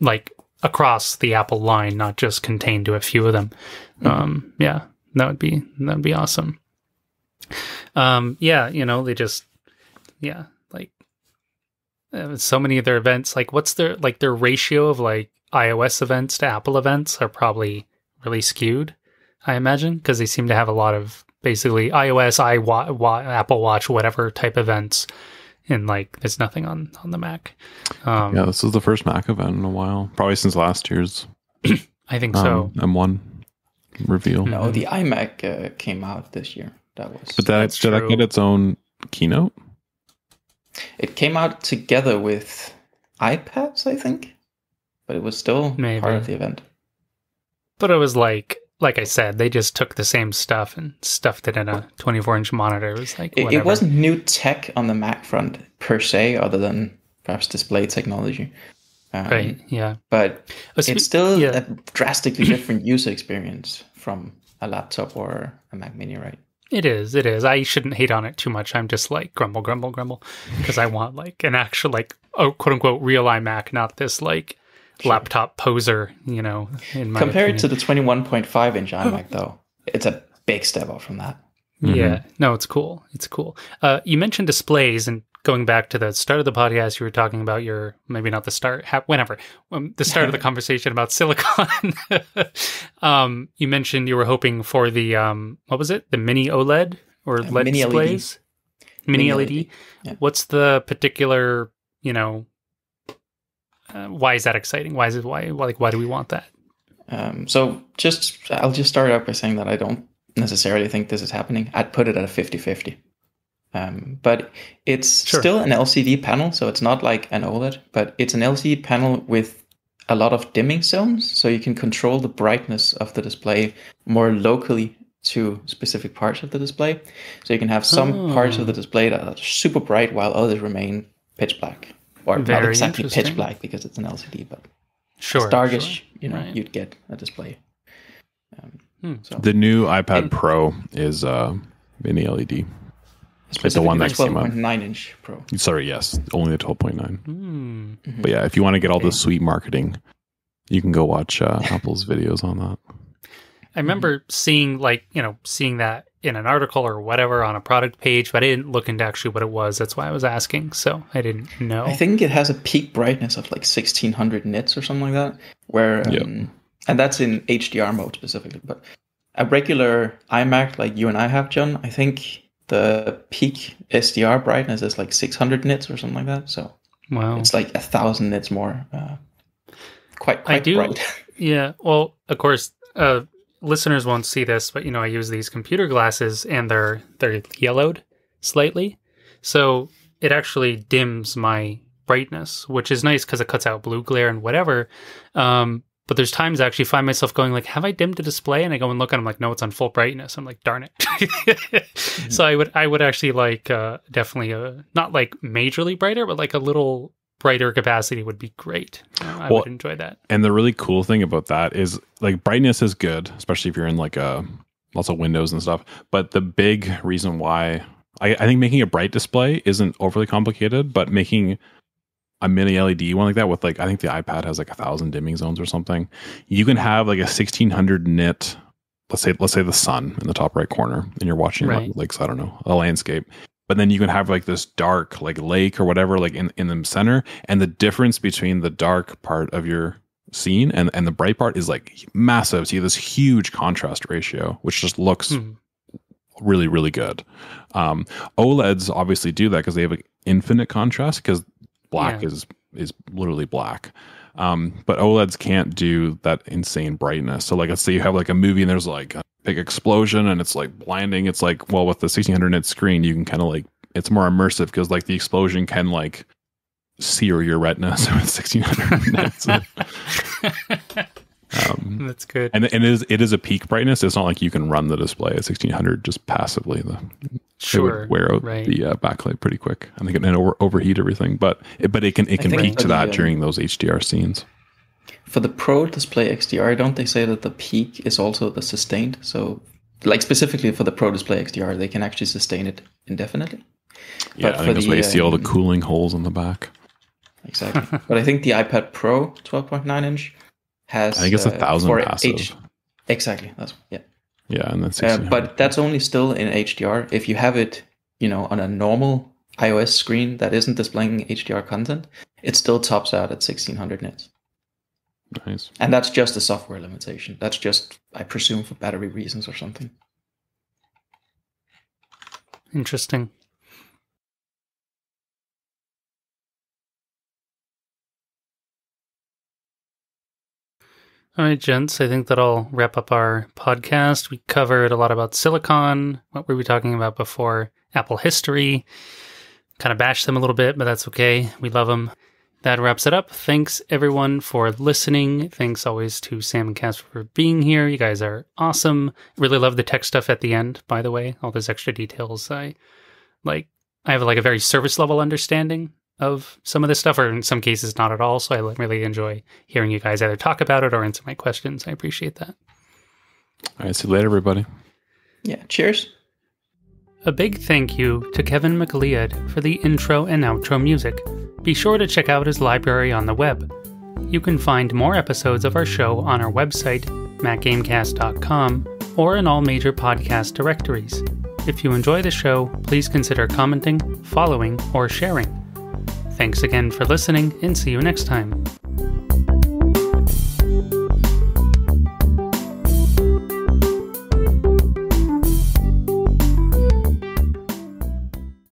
Like across the Apple line, not just contained to a few of them. Yeah, that would be awesome. They just, like so many of their events. Like, what's their ratio of like iOS events to Apple events are probably really skewed, I imagine, because they seem to have a lot of basically iOS, Apple Watch, whatever type events, and like there's nothing on the Mac. This is the first Mac event in a while, probably since last year's. I think so. M1 reveal. No, the iMac came out this year. Did that get its own keynote? It came out together with iPads, I think, but it was still part of the event. But it was like I said, they just took the same stuff and stuffed it in a 24-inch monitor. It was like it wasn't new tech on the Mac front per se, other than perhaps display technology. Right. Yeah. But it's still a drastically different user experience from a laptop or a Mac Mini, right? It is. I shouldn't hate on it too much. I'm just like grumble, because I want like an actual like quote unquote real iMac, not this like laptop poser, in my Compared opinion. to the 21.5 inch iMac, though, it's a big step up from that. Yeah, no, it's cool. You mentioned displays, and going back to the start of the podcast, you were talking about maybe not the start, the start of the conversation about silicon. You mentioned you were hoping for the, what was it? The mini OLED or LED mini displays? LED. Mini LED? Yeah. What's the particular, why is that exciting? Why do we want that? I'll just start out by saying that I don't necessarily think this is happening. I'd put it at a 50-50. But it's still an LCD panel, so it's not like an OLED, but it's an LCD panel with a lot of dimming zones, so you can control the brightness of the display more locally to specific parts of the display. So you can have some parts of the display that are super bright while others remain pitch black. Or not exactly pitch black because it's an LCD, but as darkish, you'd get a display. So the new iPad Pro is mini LED. It's the one that came out. 12.9 inch Pro. Sorry, yes, only the 12.9. But yeah, if you want to get all the sweet marketing, you can go watch Apple's videos on that. I remember seeing that in an article or whatever on a product page, but I didn't look into actually what it was. That's why I was asking. So I didn't know. I think it has a peak brightness of like 1600 nits or something like that, where and that's in HDR mode specifically. But a regular iMac like you and I have, John, I think the peak SDR brightness is like 600 nits or something like that. So it's like 1,000 nits more. Quite bright. Yeah. Well, of course, listeners won't see this, but I use these computer glasses and they're yellowed slightly. So it actually dims my brightness, which is nice because it cuts out blue glare and whatever. But there's times I actually find myself going like, have I dimmed the display? And I go and look and I'm like, no, it's on full brightness. I'm like, darn it. So I would actually like definitely not like majorly brighter, but like a little brighter capacity would be great. I would enjoy that. And the really cool thing about that is like brightness is good, especially if you're in like lots of windows and stuff. But the big reason why I think making a bright display isn't overly complicated, but making a mini LED one like that with like, I think the iPad has like 1,000 dimming zones or something. You can have like a 1600 nit, let's say the sun in the top right corner, and you're watching like, I don't know, a landscape. But then you can have like this dark like lake or whatever, like in the center. And the difference between the dark part of your scene, and the bright part is like massive. So you have this huge contrast ratio, which just looks really, really good. OLEDs obviously do that because they have like infinite contrast, because black is literally black. But OLEDs can't do that insane brightness. So like, let's say you have like a movie and there's like a big explosion and it's like blinding. It's like, well, with the 1600 nit screen, you can kind of like, it's more immersive because like the explosion can like sear your retina. So with 1600 nits. That's good. And it is a peak brightness. It's not like you can run the display at 1600 just passively. It would wear out the backlight pretty quick. I think it overheat everything, but it can peak to that during those HDR scenes. For the Pro Display XDR, don't they say that the peak is also the sustained? So, like specifically for the Pro Display XDR, they can actually sustain it indefinitely. Yeah, I think that's why you see all the cooling holes in the back. Exactly. But I think the iPad Pro 12.9 inch has, I think it's 1,000 passive. Exactly. That's yeah. Yeah, and that's but that's only still in HDR. If you have it, on a normal iOS screen that isn't displaying HDR content, it still tops out at 1600 nits. Nice. And that's just a software limitation. That's just, I presume, for battery reasons or something. Interesting. All right, gents, I think that'll wrap up our podcast. We covered a lot about silicon, what were we talking about before, Apple history, kind of bashed them a little bit, but that's okay. We love them. That wraps it up. Thanks, everyone, for listening. Thanks always to Sam and Casper for being here. You guys are awesome. Really love the tech stuff at the end, by the way. All those extra details. I have like a very service level understanding of some of this stuff, or in some cases not at all. So I really enjoy hearing you guys either talk about it or answer my questions. I appreciate that. All right, see you later, everybody. Yeah, cheers. A big thank you to Kevin McLeod for the intro and outro music. Be sure to check out his library on the web. You can find more episodes of our show on our website, macgamecast.com, or in all major podcast directories. If you enjoy the show, please consider commenting, following, or sharing. Thanks again for listening, and see you next time.